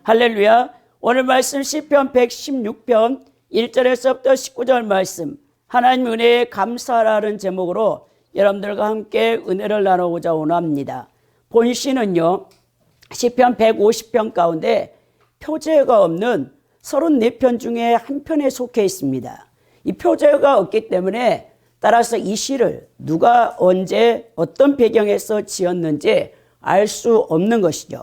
할렐루야. 오늘 말씀 시편 116편 1절에서부터 19절 말씀, 하나님 은혜에 감사하라는 제목으로 여러분들과 함께 은혜를 나누고자 원합니다. 본시는요, 시편 150편 가운데 표제가 없는 34편 중에 한 편에 속해 있습니다. 이 표제가 없기 때문에 따라서 이 시를 누가 언제 어떤 배경에서 지었는지 알 수 없는 것이죠.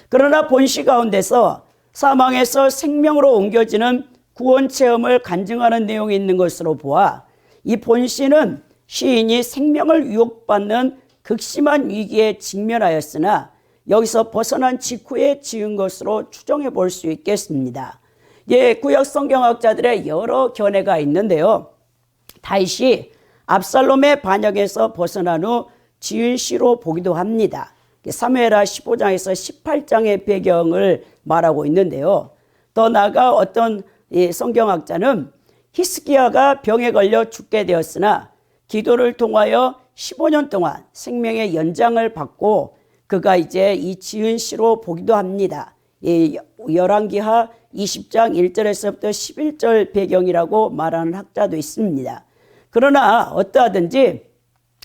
그러나 본시 가운데서 사망에서 생명으로 옮겨지는 구원 체험을 간증하는 내용이 있는 것으로 보아 이 본시는 시인이 생명을 유혹받는 극심한 위기에 직면하였으나 여기서 벗어난 직후에 지은 것으로 추정해 볼 수 있겠습니다. 구약 성경학자들의 여러 견해가 있는데요. 다윗이 압살롬의 반역에서 벗어난 후 지은 시로 보기도 합니다. 사무엘하 15장에서 18장의 배경을 말하고 있는데요. 더 나아가 어떤 성경학자는 히스기야가 병에 걸려 죽게 되었으나 기도를 통하여 15년 동안 생명의 연장을 받고 그가 이제 이 지은 시로 보기도 합니다. 열왕기하 20장 1절에서부터 11절 배경이라고 말하는 학자도 있습니다. 그러나 어떠하든지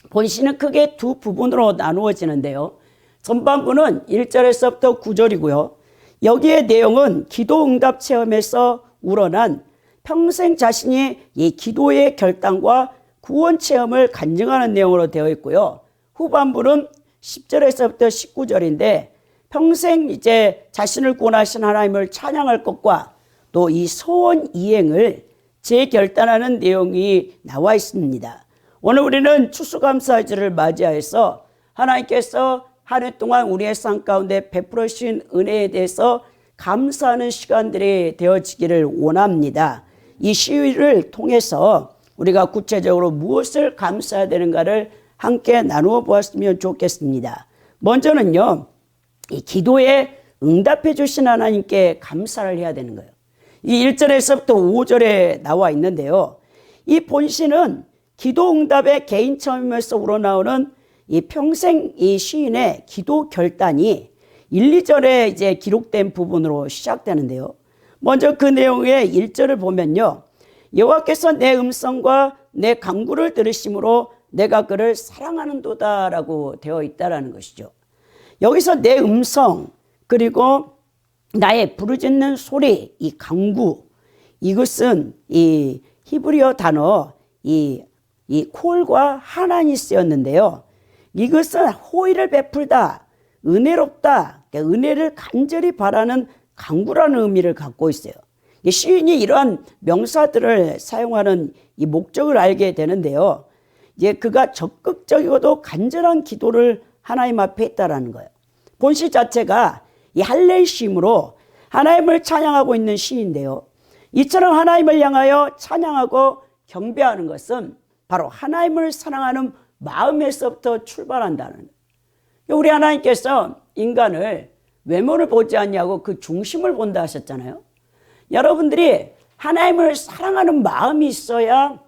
본시는 크게 두 부분으로 나누어지는데요. 전반부는 1절에서부터 9절이고요. 여기에 내용은 기도 응답 체험에서 우러난 평생 자신이 이 기도의 결단과 구원 체험을 간증하는 내용으로 되어 있고요. 후반부는 10절에서부터 19절인데 평생 이제 자신을 구원하신 하나님을 찬양할 것과 또 이 소원 이행을 재결단하는 내용이 나와 있습니다. 오늘 우리는 추수감사절을 맞이하여서 하나님께서 한 해 동안 우리의 삶 가운데 베풀어 주신 은혜에 대해서 감사하는 시간들이 되어지기를 원합니다. 이 시위를 통해서 우리가 구체적으로 무엇을 감사해야 되는가를 함께 나누어 보았으면 좋겠습니다. 먼저는요, 이 기도에 응답해 주신 하나님께 감사를 해야 되는 거예요. 이 1절에서부터 5절에 나와 있는데요. 이 본시는 기도 응답의 개인 체험에서 우러나오는 이 평생 이 시인의 기도 결단이 1, 2절에 이제 기록된 부분으로 시작되는데요. 먼저 그 내용의 1절을 보면요. 여호와께서 내 음성과 내 간구를 들으심으로 내가 그를 사랑하는도다라고 되어 있다라는 것이죠. 여기서 내 음성 그리고 나의 부르짖는 소리, 이 간구, 이것은 이 히브리어 단어 이 콜과 하나니 쓰였는데요. 이것은 호의를 베풀다, 은혜롭다, 그러니까 은혜를 간절히 바라는 간구라는 의미를 갖고 있어요. 시인이 이러한 명사들을 사용하는 이 목적을 알게 되는데요. 이제 그가 적극적이고도 간절한 기도를 하나님 앞에 했다라는 거예요. 본시 자체가 이 할렐 시임으로 하나님을 찬양하고 있는 시인데요. 이처럼 하나님을 향하여 찬양하고 경배하는 것은 바로 하나님을 사랑하는 마음에서부터 출발한다는 거예요. 우리 하나님께서 인간을 외모를 보지 않냐고 그 중심을 본다 하셨잖아요. 여러분들이 하나님을 사랑하는 마음이 있어야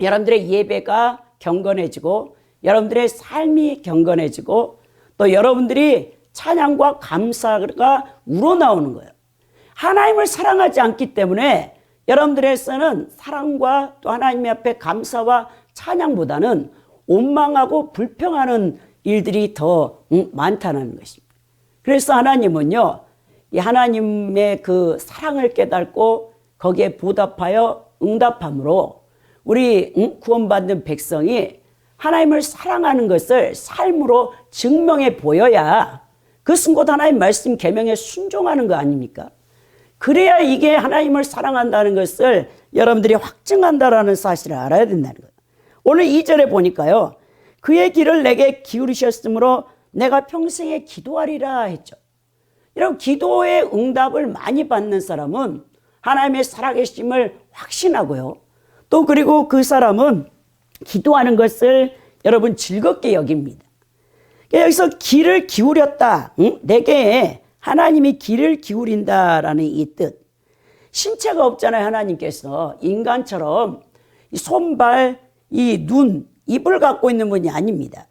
여러분들의 예배가 경건해지고 여러분들의 삶이 경건해지고 또 여러분들이 찬양과 감사가 우러나오는 거예요. 하나님을 사랑하지 않기 때문에 여러분들에서는 사랑과 또 하나님 앞에 감사와 찬양보다는 원망하고 불평하는 일들이 더 많다는 것입니다. 그래서 하나님은요, 이 하나님의 그 사랑을 깨닫고 거기에 보답하여 응답함으로 우리 구원받는 백성이 하나님을 사랑하는 것을 삶으로 증명해 보여야 그것은 곧 하나님 말씀 계명에 순종하는 거 아닙니까? 그래야 이게 하나님을 사랑한다는 것을 여러분들이 확증한다라는 사실을 알아야 된다는 거예요. 오늘 2절에 보니까요. 그의 길을 내게 기울이셨으므로 내가 평생에 기도하리라 했죠. 이런 기도의 응답을 많이 받는 사람은 하나님의 살아계심을 확신하고요. 또 그리고 그 사람은 기도하는 것을 여러분 즐겁게 여깁니다. 여기서 길을 기울였다. 내게 하나님이 길을 기울인다라는 이 뜻. 신체가 없잖아요. 하나님께서 인간처럼 이 손발, 이 눈, 입을 갖고 있는 분이 아닙니다.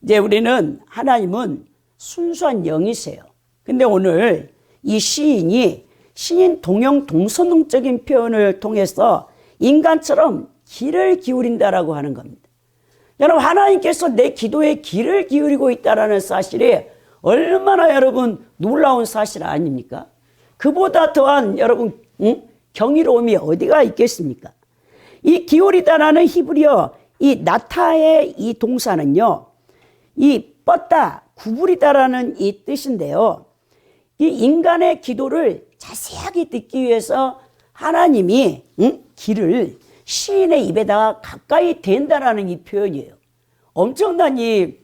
이제 우리는 하나님은 순수한 영이세요. 근데 오늘 이 시인이 신인 동형 동서능적인 표현을 통해서 인간처럼 귀를 기울인다라고 하는 겁니다. 여러분, 하나님께서 내 기도에 귀를 기울이고 있다라는 사실이 얼마나 여러분 놀라운 사실 아닙니까? 그보다 더한 여러분 경이로움이 어디가 있겠습니까? 이 기울이다라는 히브리어 이 나타의 이 동사는요, 이 뻗다, 구부리다라는 이 뜻인데요. 이 인간의 기도를 자세하게 듣기 위해서 하나님이 귀를 시인의 입에다가 가까이 댄다라는 이 표현이에요. 엄청난 이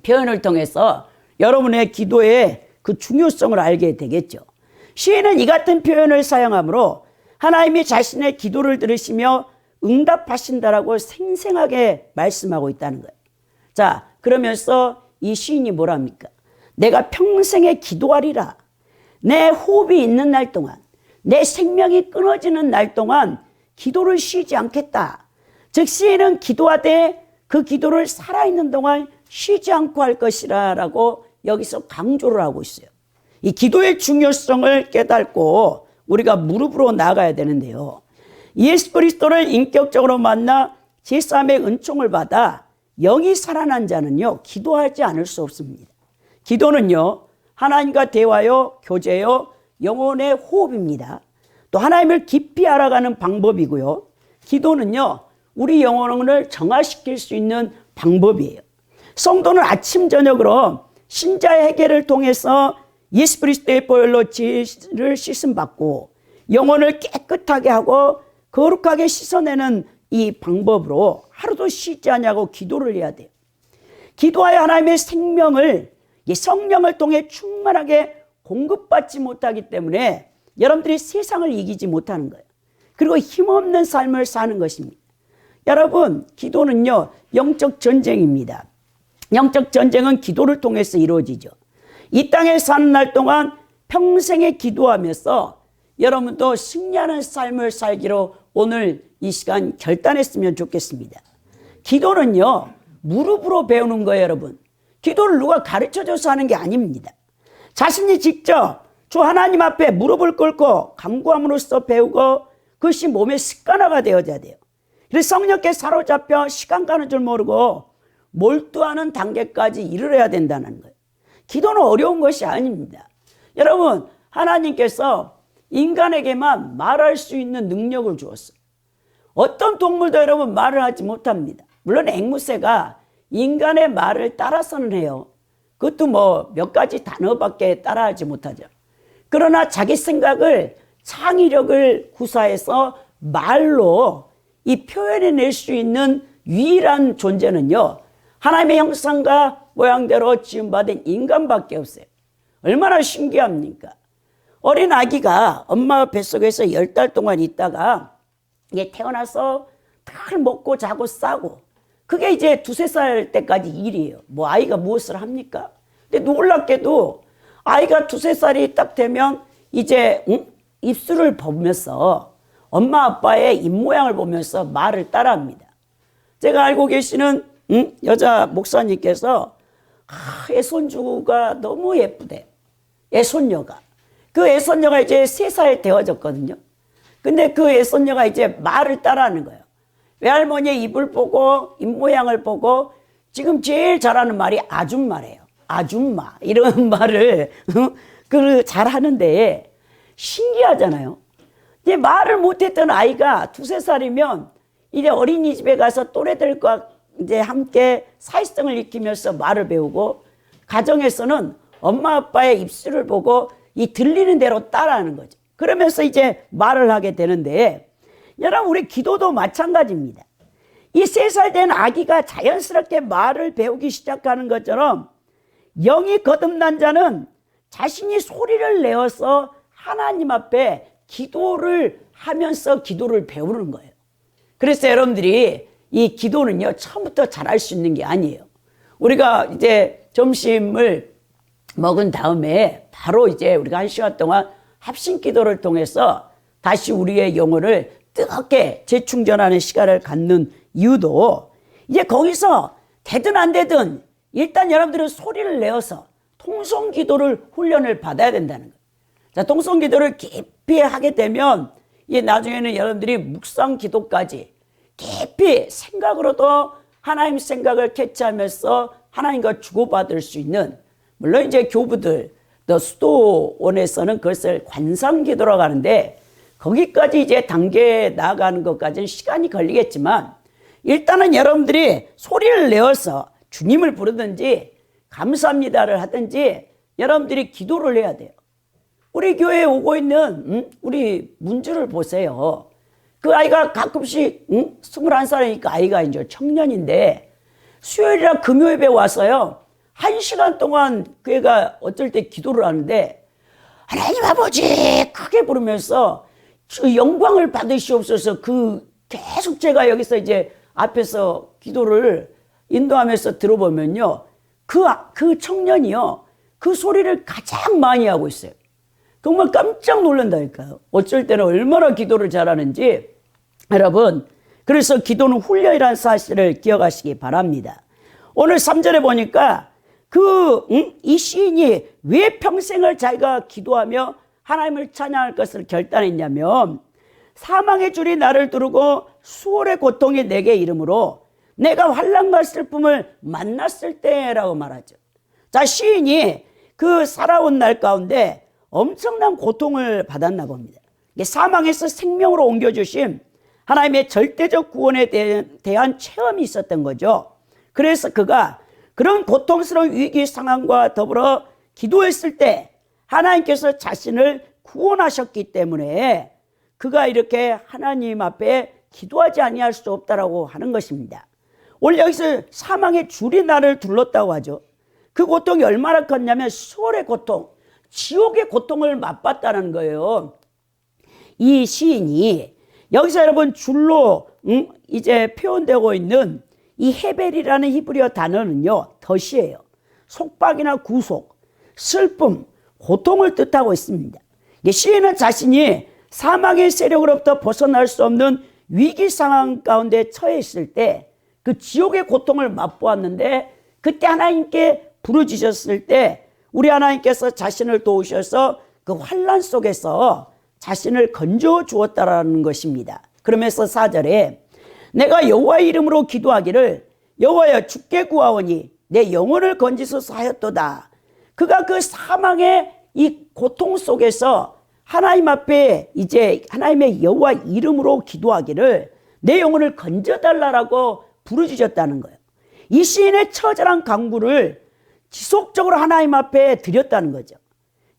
표현을 통해서 여러분의 기도의 그 중요성을 알게 되겠죠. 시인은 이 같은 표현을 사용하므로 하나님이 자신의 기도를 들으시며 응답하신다라고 생생하게 말씀하고 있다는 거예요. 자, 그러면서 이 시인이 뭐랍니까? 내가 평생에 기도하리라. 내 호흡이 있는 날 동안, 내 생명이 끊어지는 날 동안 기도를 쉬지 않겠다. 즉 시인은 기도하되 그 기도를 살아있는 동안 쉬지 않고 할 것이라 라고 여기서 강조를 하고 있어요. 이 기도의 중요성을 깨닫고 우리가 무릎으로 나가야 되는데요. 예수 그리스도를 인격적으로 만나 제3의 은총을 받아 영이 살아난 자는요, 기도하지 않을 수 없습니다. 기도는요, 하나님과 대화요, 교제요, 영혼의 호흡입니다. 또 하나님을 깊이 알아가는 방법이고요. 기도는요, 우리 영혼을 정화시킬 수 있는 방법이에요. 성도는 아침 저녁으로 신자의 회개를 통해서 예수 그리스도의 보혈로 죄를 씻음받고 영혼을 깨끗하게 하고 거룩하게 씻어내는 이 방법으로 하루도 쉬지 않냐고 기도를 해야 돼요. 기도하여 하나님의 생명을 성령을 통해 충만하게 공급받지 못하기 때문에 여러분들이 세상을 이기지 못하는 거예요. 그리고 힘없는 삶을 사는 것입니다. 여러분, 기도는요, 영적 전쟁입니다. 영적 전쟁은 기도를 통해서 이루어지죠. 이 땅에 사는 날 동안 평생에 기도하면서 여러분도 승리하는 삶을 살기로 오늘 이 시간 결단했으면 좋겠습니다. 기도는요, 무릎으로 배우는 거예요, 여러분. 기도를 누가 가르쳐줘서 하는 게 아닙니다. 자신이 직접 주 하나님 앞에 무릎을 꿇고 간구함으로써 배우고 그것이 몸의 습관화가 되어져야 돼요. 그래서 성령께 사로잡혀 시간 가는 줄 모르고 몰두하는 단계까지 이르러야 된다는 거예요. 기도는 어려운 것이 아닙니다. 여러분, 하나님께서 인간에게만 말할 수 있는 능력을 주었어요. 어떤 동물도 여러분 말을 하지 못합니다. 물론 앵무새가 인간의 말을 따라서는 해요. 그것도 뭐 몇 가지 단어밖에 따라하지 못하죠. 그러나 자기 생각을, 창의력을 구사해서 말로 이 표현해낼 수 있는 유일한 존재는요, 하나님의 형상과 모양대로 지음받은 인간밖에 없어요. 얼마나 신기합니까? 어린 아기가 엄마 뱃속에서 10달 동안 있다가 이게 태어나서 다 먹고 자고 싸고, 그게 이제 2-3살 때까지 일이에요. 뭐 아이가 무엇을 합니까? 근데 놀랍게도 아이가 2-3살이 딱 되면 이제 입술을 보면서 엄마 아빠의 입모양을 보면서 말을 따라합니다. 제가 알고 계시는 여자 목사님께서 애손주가 너무 예쁘대. 애손녀가. 그 애손녀가 이제 3살 되어졌거든요. 근데 그 애손녀가 이제 말을 따라하는 거예요. 외할머니의 입을 보고 입모양을 보고 지금 제일 잘하는 말이 아줌마래요. 아줌마 이런 말을 잘 하는데 신기하잖아요. 이제 말을 못했던 아이가 2-3살이면 이제 어린이집에 가서 또래들과 이제 함께 사회성을 익히면서 말을 배우고, 가정에서는 엄마 아빠의 입술을 보고 이 들리는 대로 따라하는 거죠. 그러면서 이제 말을 하게 되는데, 여러분 우리 기도도 마찬가지입니다. 이 3살 된 아기가 자연스럽게 말을 배우기 시작하는 것처럼 영이 거듭난 자는 자신이 소리를 내어서 하나님 앞에 기도를 하면서 기도를 배우는 거예요. 그래서 여러분들이 이 기도는요, 처음부터 잘할 수 있는 게 아니에요. 우리가 이제 점심을 먹은 다음에 바로 이제 우리가 1시간 동안 합심 기도를 통해서 다시 우리의 영혼을 뜨겁게 재충전하는 시간을 갖는 이유도, 이제 거기서 되든 안 되든 일단 여러분들은 소리를 내어서 통성 기도를 훈련을 받아야 된다는 거예요. 자, 통성 기도를 깊이 하게 되면 이 나중에는 여러분들이 묵상 기도까지 깊이 생각으로도 하나님 생각을 캐치하면서 하나님과 주고받을 수 있는, 물론 이제 교부들, 또 수도원에서는 그것을 관상 기도라고 하는데 거기까지 이제 단계에 나아가는 것까지는 시간이 걸리겠지만 일단은 여러분들이 소리를 내어서 주님을 부르든지 감사합니다를 하든지 여러분들이 기도를 해야 돼요. 우리 교회에 오고 있는 우리 문주를 보세요. 그 아이가 가끔씩 21살이니까 아이가 이제 청년인데 수요일이나 금요일에 와서요 1시간 동안 그 애가 어쩔 때 기도를 하는데 하나님 아버지 크게 부르면서 그 영광을 받으시옵소서. 그 계속 제가 여기서 이제 앞에서 기도를 인도하면서 들어보면요 그 청년이요 그 소리를 가장 많이 하고 있어요. 정말 깜짝 놀란다니까요. 어쩔 때는 얼마나 기도를 잘하는지. 여러분, 그래서 기도는 훈련이라는 사실을 기억하시기 바랍니다. 오늘 3절에 보니까 이 시인이 왜 평생을 자기가 기도하며 하나님을 찬양할 것을 결단했냐면 사망의 줄이 나를 두르고 수월의 고통이 내게 이르므로 내가 환난과 슬픔을 만났을 때라고 말하죠. 자, 시인이 그 살아온 날 가운데 엄청난 고통을 받았나 봅니다. 사망에서 생명으로 옮겨주신 하나님의 절대적 구원에 대한 체험이 있었던 거죠. 그래서 그가 그런 고통스러운 위기 상황과 더불어 기도했을 때 하나님께서 자신을 구원하셨기 때문에 그가 이렇게 하나님 앞에 기도하지 아니할 수 없다라고 하는 것입니다. 오늘 여기서 사망의 줄이 나를 둘렀다고 하죠. 그 고통이 얼마나 컸냐면 수월의 고통, 지옥의 고통을 맛봤다는 거예요. 이 시인이 여기서 여러분 줄로 이제 표현되고 있는 이 헤벨이라는 히브리어 단어는요 덫이에요. 속박이나 구속, 슬픔, 고통을 뜻하고 있습니다. 시인은 자신이 사망의 세력으로부터 벗어날 수 없는 위기 상황 가운데 처해 있을 때 그 지옥의 고통을 맛보았는데 그때 하나님께 부르짖었을 때 우리 하나님께서 자신을 도우셔서 그 환난 속에서 자신을 건져 주었다라는 것입니다. 그러면서 4절에 내가 여호와의 이름으로 기도하기를 여호와여 주께 구하오니 내 영혼을 건지소서 하였도다. 그가 그 사망의 이 고통 속에서 하나님 앞에 이제 하나님의 여호와 이름으로 기도하기를 내 영혼을 건져달라고 부르짖었다는 거예요. 이 시인의 처절한 간구를 지속적으로 하나님 앞에 드렸다는 거죠.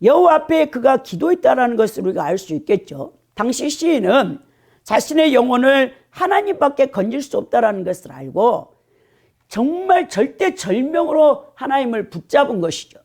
여호와 앞에 그가 기도했다는 것을 우리가 알 수 있겠죠. 당시 시인은 자신의 영혼을 하나님밖에 건질 수 없다는 것을 알고 정말 절대절명으로 하나님을 붙잡은 것이죠.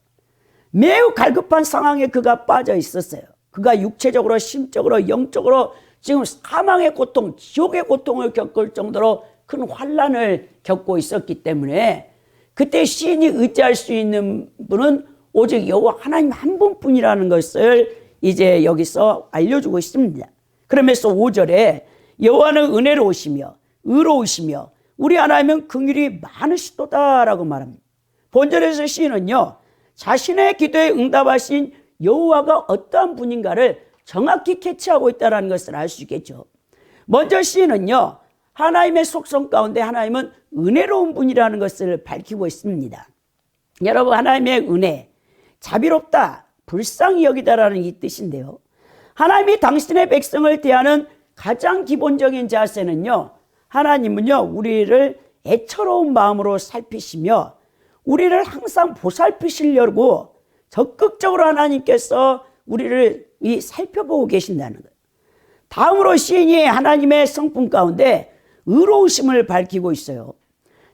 매우 갈급한 상황에 그가 빠져 있었어요. 그가 육체적으로, 심적으로, 영적으로 지금 사망의 고통, 지옥의 고통을 겪을 정도로 큰 환난을 겪고 있었기 때문에 그때 시인이 의지할 수 있는 분은 오직 여호와 하나님 한 분뿐이라는 것을 이제 여기서 알려주고 있습니다. 그러면서 5절에 여호와는 은혜로우시며 의로우시며 우리 하나님은 긍휼이 많으시도다라고 말합니다. 본절에서 시인은요 자신의 기도에 응답하신 여호와가 어떠한 분인가를 정확히 캐치하고 있다는 것을 알 수 있겠죠. 먼저 시인은요 하나님의 속성 가운데 하나님은 은혜로운 분이라는 것을 밝히고 있습니다. 여러분, 하나님의 은혜, 자비롭다, 불쌍히 여기다라는 이 뜻인데요. 하나님이 당신의 백성을 대하는 가장 기본적인 자세는요, 하나님은요 우리를 애처로운 마음으로 살피시며 우리를 항상 보살피시려고 적극적으로 하나님께서 우리를 살펴보고 계신다는 거예요. 다음으로 시인이 하나님의 성품 가운데 의로우심을 밝히고 있어요.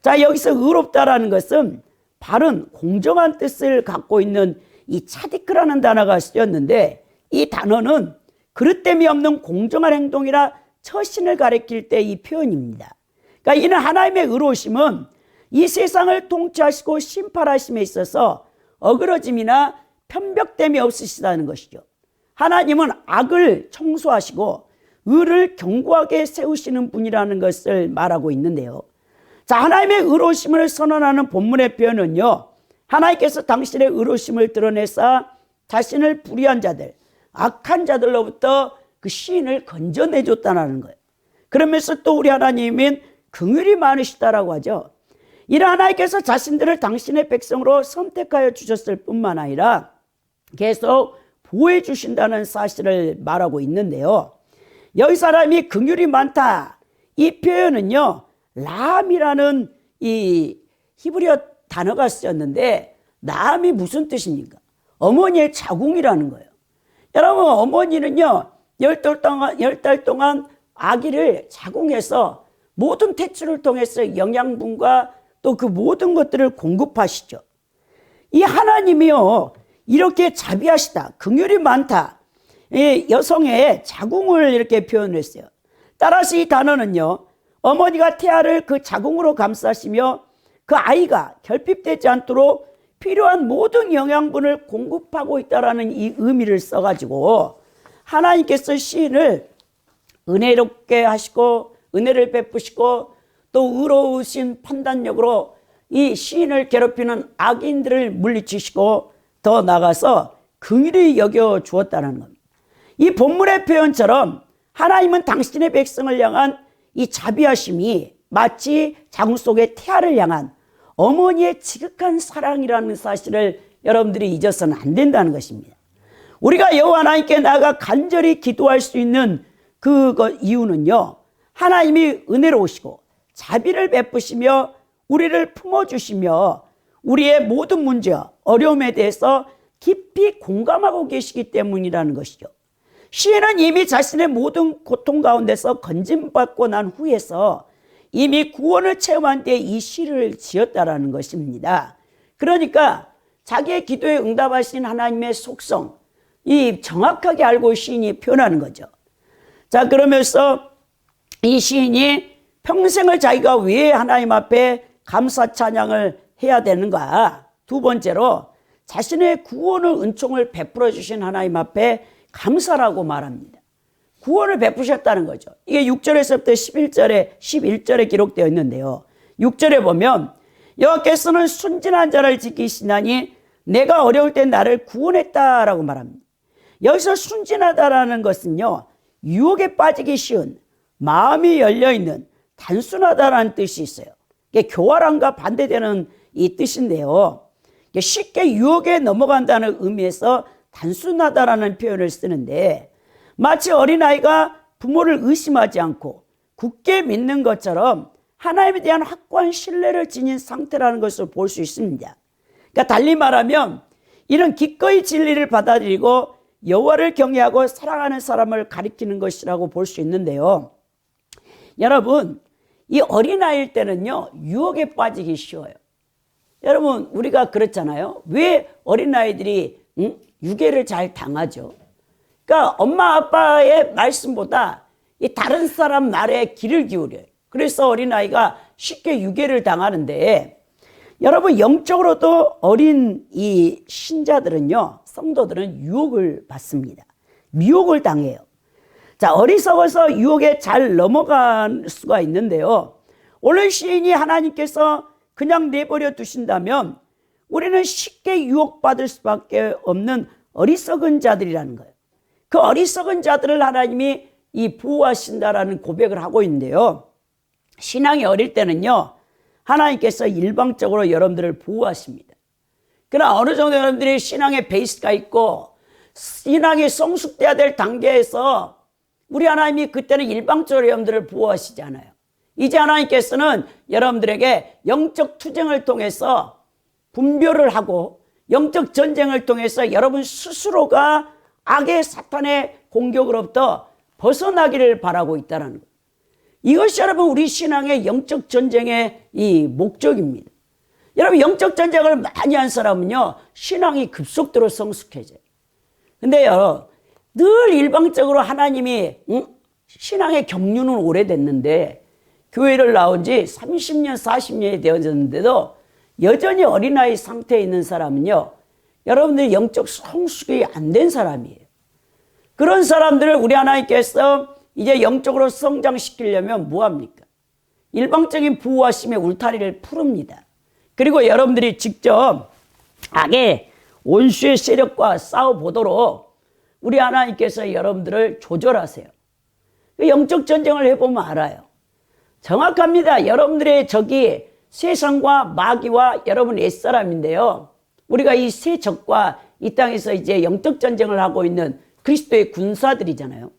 자, 여기서 의롭다라는 것은 바른 공정한 뜻을 갖고 있는 이 차디크라는 단어가 쓰였는데 이 단어는 그릇됨이 없는 공정한 행동이나 처신을 가리킬 때 이 표현입니다. 그러니까 이는 하나님의 의로우심은 이 세상을 통치하시고 심판하심에 있어서 어그러짐이나 편벽됨이 없으시다는 것이죠. 하나님은 악을 청소하시고 의를 견고하게 세우시는 분이라는 것을 말하고 있는데요. 자, 하나님의 의로우심을 선언하는 본문의 표현은요, 하나님께서 당신의 의로우심을 드러내사 자신을 불의한 자들, 악한 자들로부터 그 시인을 건져내줬다는 거예요. 그러면서 또 우리 하나님은 긍휼이 많으시다라고 하죠. 이런 하나님께서 자신들을 당신의 백성으로 선택하여 주셨을 뿐만 아니라 계속 보호해 주신다는 사실을 말하고 있는데요. 여기 사람이 긍휼이 많다. 이 표현은요, 라함이라는 이 히브리어 단어가 쓰였는데, 라함이 무슨 뜻입니까? 어머니의 자궁이라는 거예요. 여러분, 어머니는요, 10달 동안 아기를 자궁해서 모든 태출을 통해서 영양분과 또 그 모든 것들을 공급하시죠. 이 하나님이요, 이렇게 자비하시다, 긍휼이 많다, 이 여성의 자궁을 이렇게 표현했어요. 따라서 이 단어는요, 어머니가 태아를 그 자궁으로 감싸시며 그 아이가 결핍되지 않도록 필요한 모든 영양분을 공급하고 있다라는 이 의미를 써가지고 하나님께서 시인을 은혜롭게 하시고 은혜를 베푸시고 또 의로우신 판단력으로 이 시인을 괴롭히는 악인들을 물리치시고 더 나아가서 긍휼히 여겨 주었다는 겁니다. 이 본문의 표현처럼 하나님은 당신의 백성을 향한 이 자비하심이 마치 자궁 속의 태아를 향한 어머니의 지극한 사랑이라는 사실을 여러분들이 잊어서는 안 된다는 것입니다. 우리가 여호와 하나님께 나아가 간절히 기도할 수 있는 그 이유는요, 하나님이 은혜로우시고 자비를 베푸시며 우리를 품어주시며 우리의 모든 문제와 어려움에 대해서 깊이 공감하고 계시기 때문이라는 것이죠. 시인은 이미 자신의 모든 고통 가운데서 건짐받고 난 후에서 이미 구원을 체험한 뒤에 이 시를 지었다라는 것입니다. 그러니까 자기의 기도에 응답하신 하나님의 속성, 이 정확하게 알고 시인이 표현하는 거죠. 자, 그러면서 이 시인이 평생을 자기가 왜 하나님 앞에 감사 찬양을 해야 되는가? 두 번째로 자신의 구원을 은총을 베풀어 주신 하나님 앞에 감사라고 말합니다. 구원을 베푸셨다는 거죠. 이게 6절에서부터 11절에 기록되어 있는데요. 6절에 보면 여호와께서는 순진한 자를 지키시나니 내가 어려울 때 나를 구원했다라고 말합니다. 여기서 순진하다라는 것은요, 유혹에 빠지기 쉬운, 마음이 열려있는, 단순하다라는 뜻이 있어요. 이게 교활함과 반대되는 이 뜻인데요. 쉽게 유혹에 넘어간다는 의미에서 단순하다라는 표현을 쓰는데, 마치 어린아이가 부모를 의심하지 않고 굳게 믿는 것처럼 하나님에 대한 확고한 신뢰를 지닌 상태라는 것을 볼 수 있습니다. 그러니까 달리 말하면 이런 기꺼이 진리를 받아들이고 여호와를 경외하고 사랑하는 사람을 가리키는 것이라고 볼 수 있는데요. 여러분, 이 어린아이일 때는요, 유혹에 빠지기 쉬워요. 여러분, 우리가 그렇잖아요. 왜 어린아이들이 유괴를 잘 당하죠? 그러니까 엄마 아빠의 말씀보다 이 다른 사람 말에 귀를 기울여요. 그래서 어린아이가 쉽게 유괴를 당하는데, 여러분, 영적으로도 어린 이 신자들은요, 성도들은 유혹을 받습니다. 미혹을 당해요. 자, 어리석어서 유혹에 잘 넘어갈 수가 있는데요. 오늘 시인이 하나님께서 그냥 내버려 두신다면 우리는 쉽게 유혹받을 수밖에 없는 어리석은 자들이라는 거예요. 그 어리석은 자들을 하나님이 이 보호하신다라는 고백을 하고 있는데요. 신앙이 어릴 때는요, 하나님께서 일방적으로 여러분들을 보호하십니다. 그러나 어느 정도 여러분들이 신앙의 베이스가 있고 신앙이 성숙돼야 될 단계에서 우리 하나님이 그때는 일방적으로 여러분들을 보호하시잖아요. 이제 하나님께서는 여러분들에게 영적 투쟁을 통해서 분별을 하고 영적 전쟁을 통해서 여러분 스스로가 악의 사탄의 공격으로부터 벗어나기를 바라고 있다는 거예요. 이것이 여러분 우리 신앙의 영적 전쟁의 이 목적입니다. 여러분, 영적 전쟁을 많이 한 사람은요, 신앙이 급속도로 성숙해져요. 근데요, 늘 일방적으로 하나님이 신앙의 경륜은 오래됐는데 교회를 나온 지 30년, 40년이 되어졌는데도 여전히 어린아이 상태에 있는 사람은요, 여러분들이 영적 성숙이 안 된 사람이에요. 그런 사람들을 우리 하나님께서 이제 영적으로 성장시키려면 뭐합니까? 일방적인 보호하심의 울타리를 풉니다. 그리고 여러분들이 직접 악의 원수의 세력과 싸워보도록 우리 하나님께서 여러분들을 조절하세요. 영적 전쟁을 해보면 알아요. 정확합니다. 여러분들의 적이 세상과 마귀와 여러분 옛사람인데요. 우리가 이 세 적과 이 땅에서 이제 영적 전쟁을 하고 있는 그리스도의 군사들이잖아요.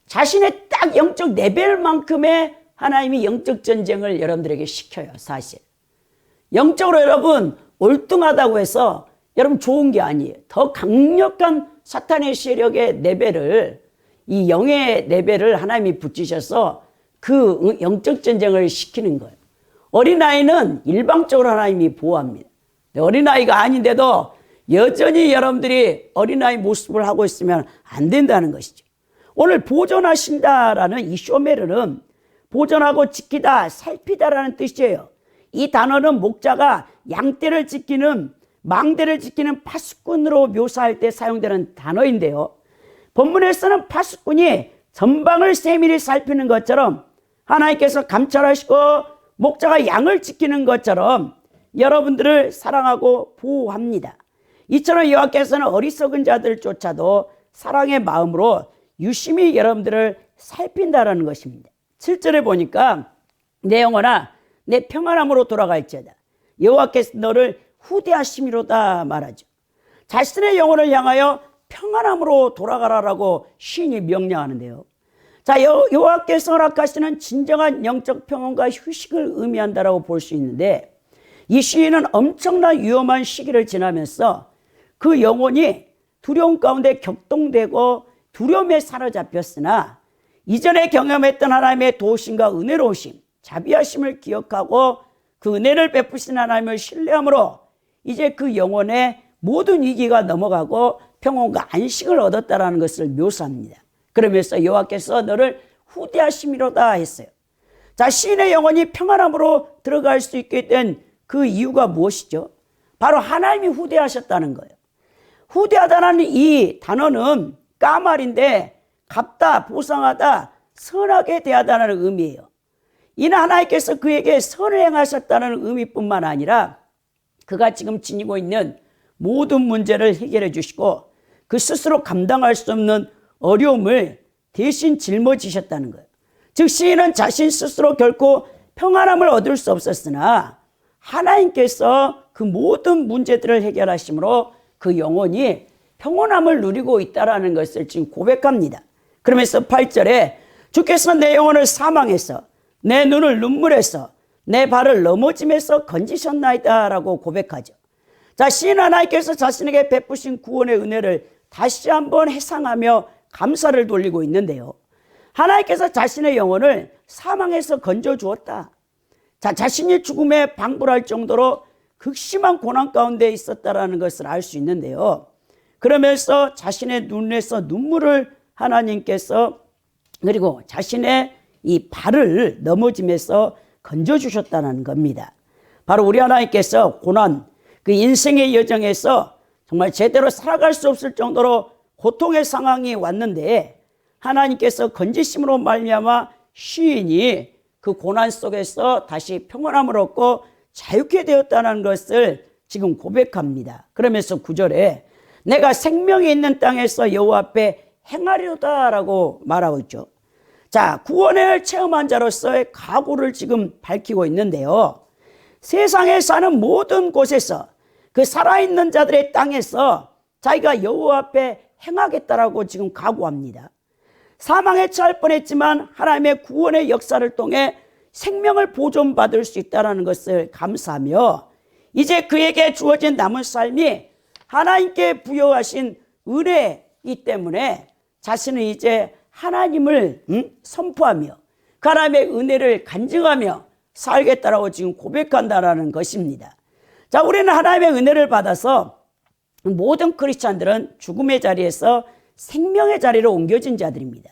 자신의 딱 영적 레벨만큼의 하나님이 영적 전쟁을 여러분들에게 시켜요. 사실 영적으로 여러분 올등하다고 해서 여러분 좋은 게 아니에요. 더 강력한 사탄의 세력의 레벨을, 이 영의 레벨을 하나님이 붙이셔서 그 영적 전쟁을 시키는 거예요. 어린아이는 일방적으로 하나님이 보호합니다. 어린아이가 아닌데도 여전히 여러분들이 어린아이 모습을 하고 있으면 안 된다는 것이죠. 오늘 보존하신다라는 이 쇼메르는 보존하고 지키다, 살피다라는 뜻이에요. 이 단어는 목자가 양떼를 지키는, 망대를 지키는 파수꾼으로 묘사할 때 사용되는 단어인데요. 본문에서는 파수꾼이 전방을 세밀히 살피는 것처럼 하나님께서 감찰하시고 목자가 양을 지키는 것처럼 여러분들을 사랑하고 보호합니다. 이처럼 여호와께서는 어리석은 자들조차도 사랑의 마음으로 유심히 여러분들을 살핀다라는 것입니다. 7절에 보니까 내 영혼아 내 평안함으로 돌아갈지어다 여호와께서 너를 후대하심이로다 말하죠. 자신의 영혼을 향하여 평안함으로 돌아가라라고 시인이 명령하는데요. 자, 여호와께서 허락하시는 진정한 영적 평안과 휴식을 의미한다라고 볼 수 있는데, 이 시인은 엄청난 위험한 시기를 지나면서 그 영혼이 두려움 가운데 격동되고 두려움에 사로잡혔으나 이전에 경험했던 하나님의 도우심과 은혜로우심, 자비하심을 기억하고 그 은혜를 베푸신 하나님을 신뢰함으로 이제 그 영혼의 모든 위기가 넘어가고 평온과 안식을 얻었다라는 것을 묘사합니다. 그러면서 여호와께서 너를 후대하심이로다 했어요. 자, 시인의 영혼이 평안함으로 들어갈 수 있게 된 그 이유가 무엇이죠? 바로 하나님이 후대하셨다는 거예요. 후대하다는 이 단어는 까말인데 갚다, 보상하다, 선하게 대하다는 의미예요. 이는 하나님께서 그에게 선을 행하셨다는 의미뿐만 아니라 그가 지금 지니고 있는 모든 문제를 해결해 주시고 그 스스로 감당할 수 없는 어려움을 대신 짊어지셨다는 거예요. 즉 시인은 자신 스스로 결코 평안함을 얻을 수 없었으나 하나님께서 그 모든 문제들을 해결하심으로 그 영혼이 평온함을 누리고 있다는 것을 지금 고백합니다. 그러면서 8절에 주께서 내 영혼을 사망에서 내 눈을 눈물에서 내 발을 넘어짐에서 건지셨나이다 라고 고백하죠. 자, 시인 하나님께서 자신에게 베푸신 구원의 은혜를 다시 한번 회상하며 감사를 돌리고 있는데요. 하나님께서 자신의 영혼을 사망에서 건져주었다. 자, 자신이 죽음에 방불할 정도로 극심한 고난 가운데 있었다라는 것을 알 수 있는데요. 그러면서 자신의 눈에서 눈물을 하나님께서 그리고 자신의 이 발을 넘어짐에서 건져주셨다는 겁니다. 바로 우리 하나님께서 고난, 그 인생의 여정에서 정말 제대로 살아갈 수 없을 정도로 고통의 상황이 왔는데 하나님께서 건지심으로 말미암아 시인이 그 고난 속에서 다시 평안함을 얻고 자유케 되었다는 것을 지금 고백합니다. 그러면서 9절에 내가 생명이 있는 땅에서 여호와 앞에 행하리로다라고 말하고 있죠. 자, 구원을 체험한 자로서의 각오를 지금 밝히고 있는데요. 세상에 사는 모든 곳에서 그 살아있는 자들의 땅에서 자기가 여호와 앞에 행하겠다라고 지금 각오합니다. 사망에 처할 뻔했지만 하나님의 구원의 역사를 통해 생명을 보존받을 수 있다는 것을 감사하며 이제 그에게 주어진 남은 삶이 하나님께 부여하신 은혜이기 때문에 자신은 이제 하나님을 선포하며 그 하나님의 은혜를 간증하며 살겠다라고 지금 고백한다라는 것입니다. 자, 우리는 하나님의 은혜를 받아서 모든 크리스찬들은 죽음의 자리에서 생명의 자리로 옮겨진 자들입니다.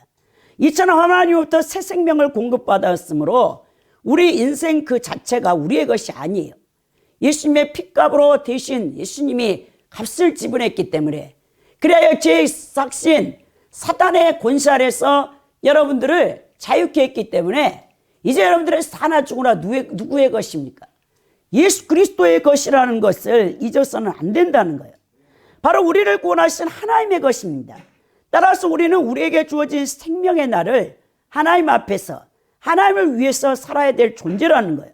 이처럼 하나님으로부터 새 생명을 공급받았으므로 우리 인생 그 자체가 우리의 것이 아니에요. 예수님의 핏값으로 대신 예수님이 값을 지불했기 때문에 그래야 죄의 삭신 사단의 권세 아래서 여러분들을 자유케 했기 때문에 이제 여러분들의 사나 죽으나 누구의 것입니까? 예수 그리스도의 것이라는 것을 잊어서는 안 된다는 거예요. 바로 우리를 구원하신 하나님의 것입니다. 따라서 우리는 우리에게 주어진 생명의 날을 하나님 앞에서 하나님을 위해서 살아야 될 존재라는 거예요.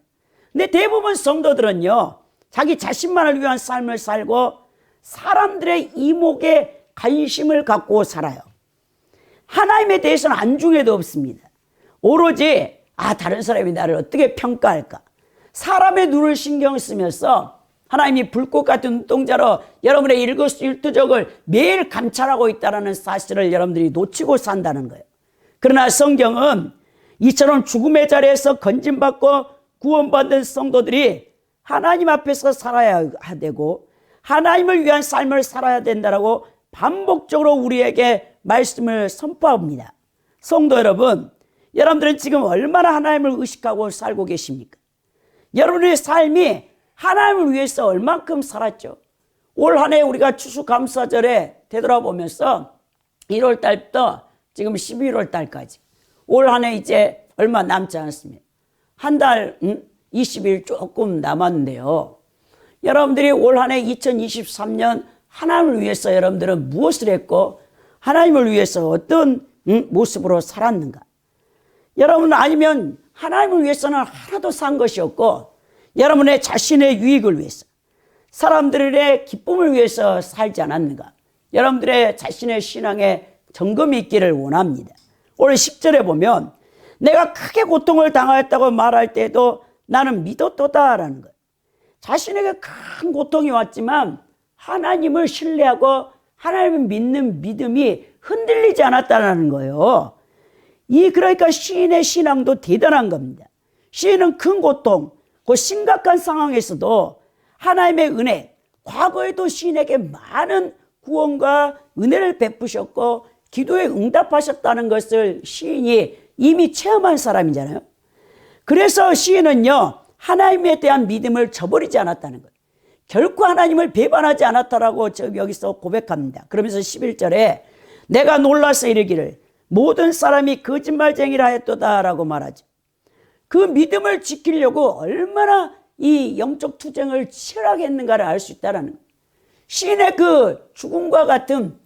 근데 대부분 성도들은요, 자기 자신만을 위한 삶을 살고 사람들의 이목에 관심을 갖고 살아요. 하나님에 대해서는 안중에도 없습니다. 오로지 다른 사람이 나를 어떻게 평가할까, 사람의 눈을 신경 쓰면서 하나님이 불꽃 같은 눈동자로 여러분의 일거수일투족을 매일 감찰하고 있다는 사실을 여러분들이 놓치고 산다는 거예요. 그러나 성경은 이처럼 죽음의 자리에서 건진받고 구원받은 성도들이 하나님 앞에서 살아야 되고 하나님을 위한 삶을 살아야 된다고 반복적으로 우리에게 말씀을 선포합니다. 성도 여러분, 여러분들은 지금 얼마나 하나님을 의식하고 살고 계십니까? 여러분의 삶이 하나님을 위해서 얼만큼 살았죠? 올 한 해 우리가 추수감사절에 되돌아보면서 1월 달부터 지금 11월 달까지 올 한 해 이제 얼마 남지 않았습니다. 한 달 20일 조금 남았는데요. 여러분들이 올 한 해 2023년 하나님을 위해서 여러분들은 무엇을 했고 하나님을 위해서 어떤 모습으로 살았는가? 여러분, 아니면 하나님을 위해서는 하나도 산 것이 없고 여러분의 자신의 유익을 위해서, 사람들의 기쁨을 위해서 살지 않았는가? 여러분들의 자신의 신앙에 점검이 있기를 원합니다. 오늘 10절에 보면 내가 크게 고통을 당하였다고 말할 때도 나는 믿었도다라는 거예요. 자신에게 큰 고통이 왔지만 하나님을 신뢰하고 하나님을 믿는 믿음이 흔들리지 않았다는 거예요. 그러니까 시인의 신앙도 대단한 겁니다. 시인은 큰 고통, 그 심각한 상황에서도 하나님의 은혜, 과거에도 시인에게 많은 구원과 은혜를 베푸셨고 기도에 응답하셨다는 것을 시인이 이미 체험한 사람이잖아요. 그래서 시인은요, 하나님에 대한 믿음을 저버리지 않았다는 거예요. 결코 하나님을 배반하지 않았다라고 여기서 고백합니다. 그러면서 11절에 내가 놀라서 이르기를 모든 사람이 거짓말쟁이라 했도다라고 말하죠. 그 믿음을 지키려고 얼마나 이 영적 투쟁을 치열하게 했는가를 알 수 있다는 거예요. 시인의 그 죽음과 같은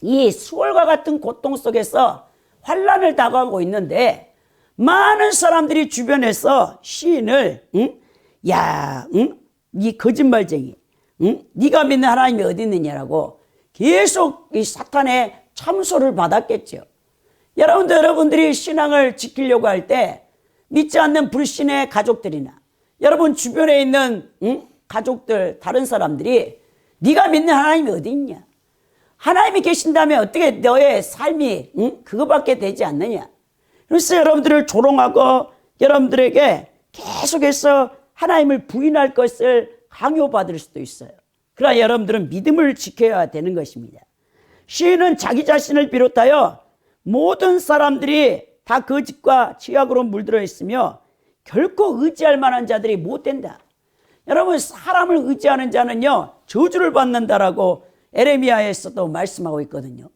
이 수월과 같은 고통 속에서 환난을 당하고 있는데 많은 사람들이 주변에서 시인을 이 거짓말쟁이, 네가 믿는 하나님이 어디 있느냐라고 계속 이 사탄의 참소를 받았겠죠. 여러분들이 신앙을 지키려고 할 때 믿지 않는 불신의 가족들이나 여러분 주변에 있는 가족들, 다른 사람들이 네가 믿는 하나님이 어디 있냐, 하나님이 계신다면 어떻게 너의 삶이 그거밖에 되지 않느냐. 그래서 여러분들을 조롱하고 여러분들에게 계속해서 하나님을 부인할 것을 강요받을 수도 있어요. 그러나 여러분들은 믿음을 지켜야 되는 것입니다. 시인은 자기 자신을 비롯하여 모든 사람들이 다 거짓과 죄악으로 물들어 있으며 결코 의지할 만한 자들이 못 된다. 여러분, 사람을 의지하는 자는요 저주를 받는다라고 에레미야에서도 말씀하고 있거든요.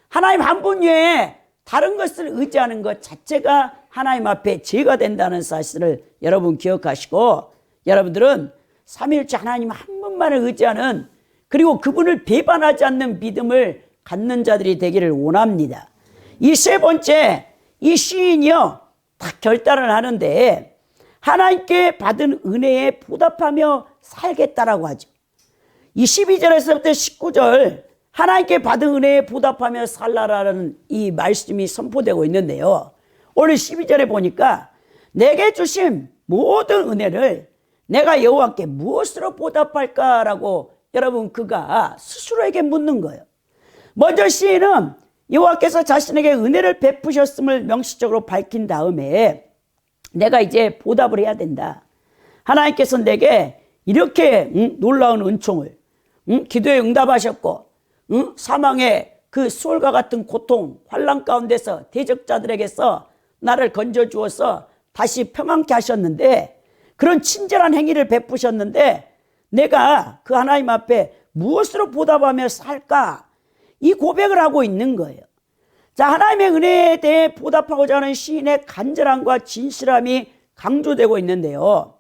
하나님 한 분 외에 다른 것을 의지하는 것 자체가 하나님 앞에 죄가 된다는 사실을 여러분 기억하시고, 여러분들은 삼위일체 하나님 한 분만을 의지하는, 그리고 그분을 배반하지 않는 믿음을 갖는 자들이 되기를 원합니다. 이 세 번째, 이 시인이요 딱 결단을 하는데 하나님께 받은 은혜에 보답하며 살겠다라고 하죠. 이 12절에서부터 19절 하나님께 받은 은혜에 보답하며 살라라는 이 말씀이 선포되고 있는데요. 오늘 12절에 보니까 내게 주신 모든 은혜를 내가 여호와께 무엇으로 보답할까라고 여러분 그가 스스로에게 묻는 거예요. 먼저 시인은 여호와께서 자신에게 은혜를 베푸셨음을 명시적으로 밝힌 다음에 내가 이제 보답을 해야 된다. 하나님께서 내게 이렇게 놀라운 은총을, 기도에 응답하셨고 사망의 그 수월과 같은 고통, 환난 가운데서 대적자들에게서 나를 건져주어서 다시 평안케 하셨는데, 그런 친절한 행위를 베푸셨는데 내가 그 하나님 앞에 무엇으로 보답하며 살까? 이 고백을 하고 있는 거예요. 자, 하나님의 은혜에 대해 보답하고자 하는 시인의 간절함과 진실함이 강조되고 있는데요.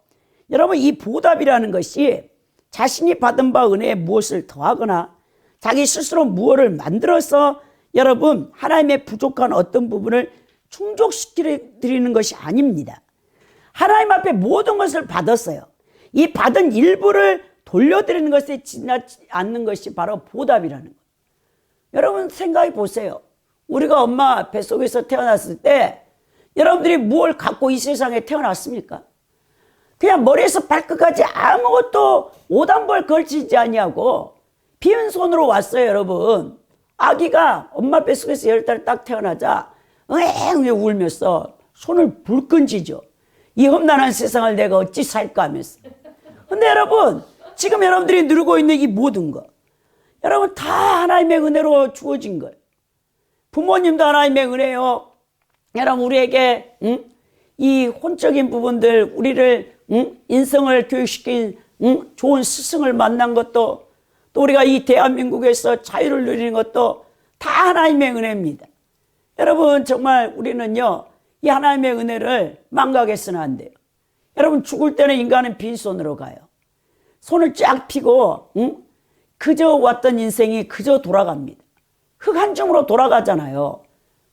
여러분, 이 보답이라는 것이 자신이 받은 바 은혜에 무엇을 더하거나 자기 스스로 무엇을 만들어서 여러분 하나님의 부족한 어떤 부분을 충족시키는 것이 아닙니다. 하나님 앞에 모든 것을 받았어요. 이 받은 일부를 돌려드리는 것에 지나지 않는 것이 바로 보답이라는 거예요. 여러분 생각해 보세요. 우리가 엄마 뱃속에서 태어났을 때 여러분들이 무엇을 갖고 이 세상에 태어났습니까? 그냥 머리에서 발끝까지 아무것도 오단벌 걸치지 아니하고 비운 손으로 왔어요. 여러분 아기가 엄마 뱃속에서 10달 딱 태어나자 응애 울면서 손을 불끈 쥐죠. 이 험난한 세상을 내가 어찌 살까 하면서. 근데 여러분 지금 여러분들이 누리고 있는 이 모든 것 여러분 다 하나님의 은혜로 주어진 거예요. 부모님도 하나님의 은혜요. 여러분 우리에게 이 혼적인 부분들 우리를 인성을 교육시킨 좋은 스승을 만난 것도 또 우리가 이 대한민국에서 자유를 누리는 것도 다 하나님의 은혜입니다. 여러분 정말 우리는요 이 하나님의 은혜를 망각해서는 안 돼요. 여러분 죽을 때는 인간은 빈손으로 가요. 손을 쫙 펴고 그저 왔던 인생이 그저 돌아갑니다. 흙 한 줌으로 돌아가잖아요.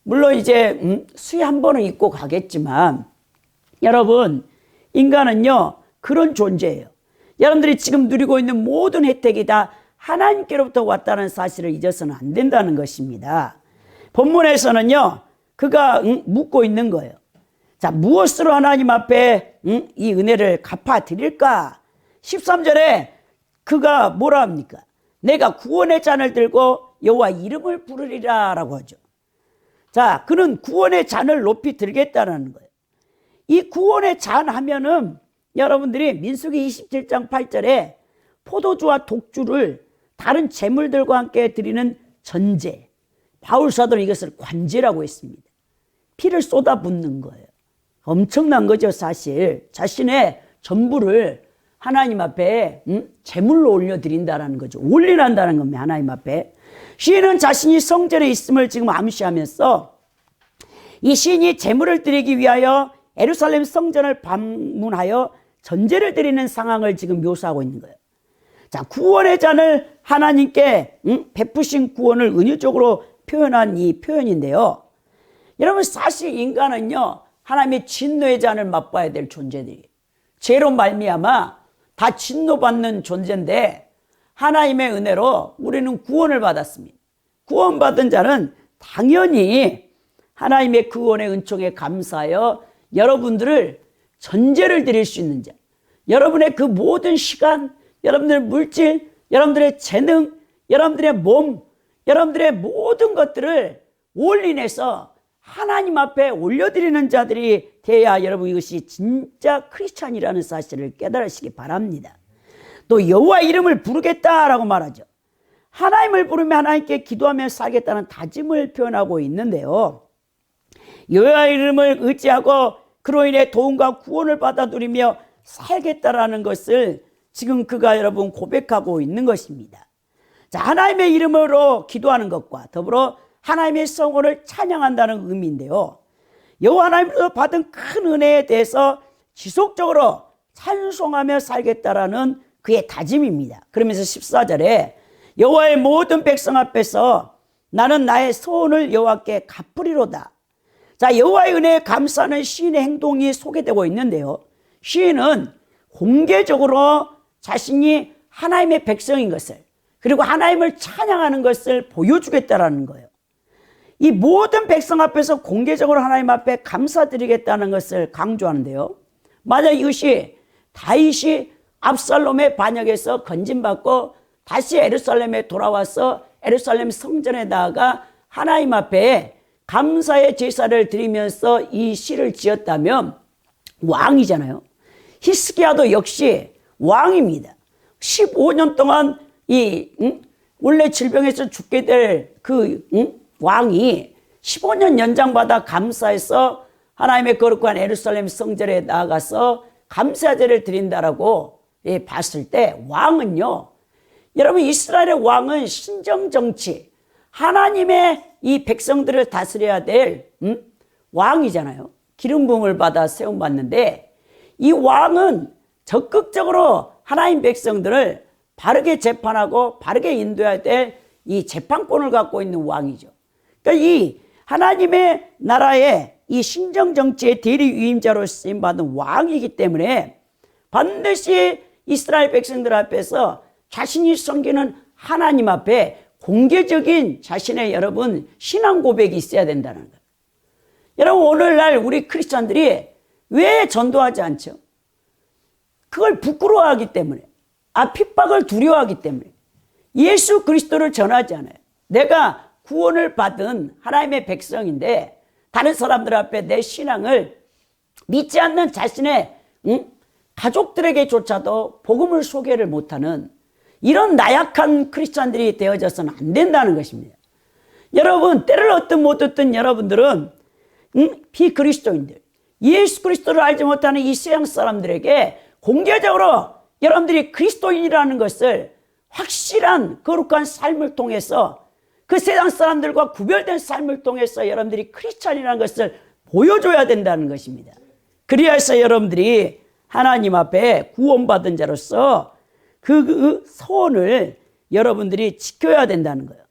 물론 이제 수위 한 번은 입고 가겠지만 여러분 인간은요 그런 존재예요. 여러분들이 지금 누리고 있는 모든 혜택이 다 하나님께로부터 왔다는 사실을 잊어서는 안 된다는 것입니다. 본문에서는요 그가 묻고 있는 거예요. 자, 무엇으로 하나님 앞에 이 은혜를 갚아드릴까? 13절에 그가 뭐라 합니까? 내가 구원의 잔을 들고 여호와 이름을 부르리라 라고 하죠. 자, 그는 구원의 잔을 높이 들겠다는 거예요. 이 구원의 잔 하면은 여러분들이 민수기 27장 8절에 포도주와 독주를 다른 재물들과 함께 드리는 전제, 바울 사도는 이것을 관제라고 했습니다. 피를 쏟아붓는 거예요. 엄청난 거죠. 사실 자신의 전부를 하나님 앞에 제물로 올려드린다는 거죠. 올인한다는 겁니다. 하나님 앞에. 시인은 자신이 성전에 있음을 지금 암시하면서 이 시인이 제물을 드리기 위하여 예루살렘 성전을 방문하여 전제를 드리는 상황을 지금 묘사하고 있는 거예요. 자, 구원의 잔을 하나님께 베푸신 구원을 은유적으로 표현한 이 표현인데요. 여러분 사실 인간은요 하나님의 진노의 잔을 맛봐야 될 존재들이에요. 죄로 말미암아 다 진노받는 존재인데 하나님의 은혜로 우리는 구원을 받았습니다. 구원받은 자는 당연히 하나님의 그 구원의 은총에 감사하여 여러분들을 전제를 드릴 수 있는 자, 여러분의 그 모든 시간, 여러분들의 물질, 여러분들의 재능, 여러분들의 몸, 여러분들의 모든 것들을 올인해서 하나님 앞에 올려드리는 자들이 돼야 여러분 이것이 진짜 크리스찬이라는 사실을 깨달으시기 바랍니다. 또 여호와 이름을 부르겠다라고 말하죠. 하나님을 부르며 하나님께 기도하며 살겠다는 다짐을 표현하고 있는데요. 여호와 이름을 의지하고 그로 인해 도움과 구원을 받아 누리며 살겠다라는 것을 지금 그가 여러분 고백하고 있는 것입니다. 자, 하나님의 이름으로 기도하는 것과 더불어 하나님의 성호를 찬양한다는 의미인데요. 여호와 하나님으로부터 받은 큰 은혜에 대해서 지속적으로 찬송하며 살겠다라는 그의 다짐입니다. 그러면서 14절에 여호와의 모든 백성 앞에서 나는 나의 소원을 여호와께 갚으리로다. 자, 여호와의 은혜에 감사하는 시인의 행동이 소개되고 있는데요. 시인은 공개적으로 자신이 하나님의 백성인 것을 그리고 하나님을 찬양하는 것을 보여주겠다라는 거예요. 이 모든 백성 앞에서 공개적으로 하나님 앞에 감사드리겠다는 것을 강조하는데요. 만약 이것이 다윗이 압살롬의 반역에서 건진받고 다시 예루살렘에 돌아와서 예루살렘 성전에다가 하나님 앞에 감사의 제사를 드리면서 이 시를 지었다면 왕이잖아요. 히스기야도 역시 왕입니다. 15년 동안 원래 질병에서 죽게 될 그 왕이 15년 연장받아 감사해서 하나님의 거룩한 예루살렘 성전에 나아가서 감사제를 드린다라고 봤을 때 왕은요, 여러분 이스라엘의 왕은 신정정치, 하나님의 이 백성들을 다스려야 될 왕이잖아요. 기름 부음을 받아 세움받는데 이 왕은 적극적으로 하나님 백성들을 바르게 재판하고 바르게 인도해야 될 이 재판권을 갖고 있는 왕이죠. 그러니까 이 하나님의 나라의 이 신정정치의 대리위임자로 쓰임받은 왕이기 때문에 반드시 이스라엘 백성들 앞에서 자신이 섬기는 하나님 앞에 공개적인 자신의 여러분 신앙 고백이 있어야 된다는 거예요. 여러분 오늘날 우리 크리스찬들이 왜 전도하지 않죠? 그걸 부끄러워하기 때문에, 핍박을 두려워하기 때문에 예수 그리스도를 전하지 않아요. 내가 구원을 받은 하나님의 백성인데 다른 사람들 앞에 내 신앙을 믿지 않는 자신의 가족들에게조차도 복음을 소개를 못하는 이런 나약한 크리스찬들이 되어져서는 안 된다는 것입니다. 여러분 때를 얻든 못 얻든 여러분들은 비그리스도인들, 예수 그리스도를 알지 못하는 이 세상 사람들에게 공개적으로 여러분들이 그리스도인이라는 것을 확실한 거룩한 삶을 통해서 그 세상 사람들과 구별된 삶을 통해서 여러분들이 크리스찬이라는 것을 보여줘야 된다는 것입니다. 그리하여서 여러분들이 하나님 앞에 구원받은 자로서 그 소원을 여러분들이 지켜야 된다는 거예요.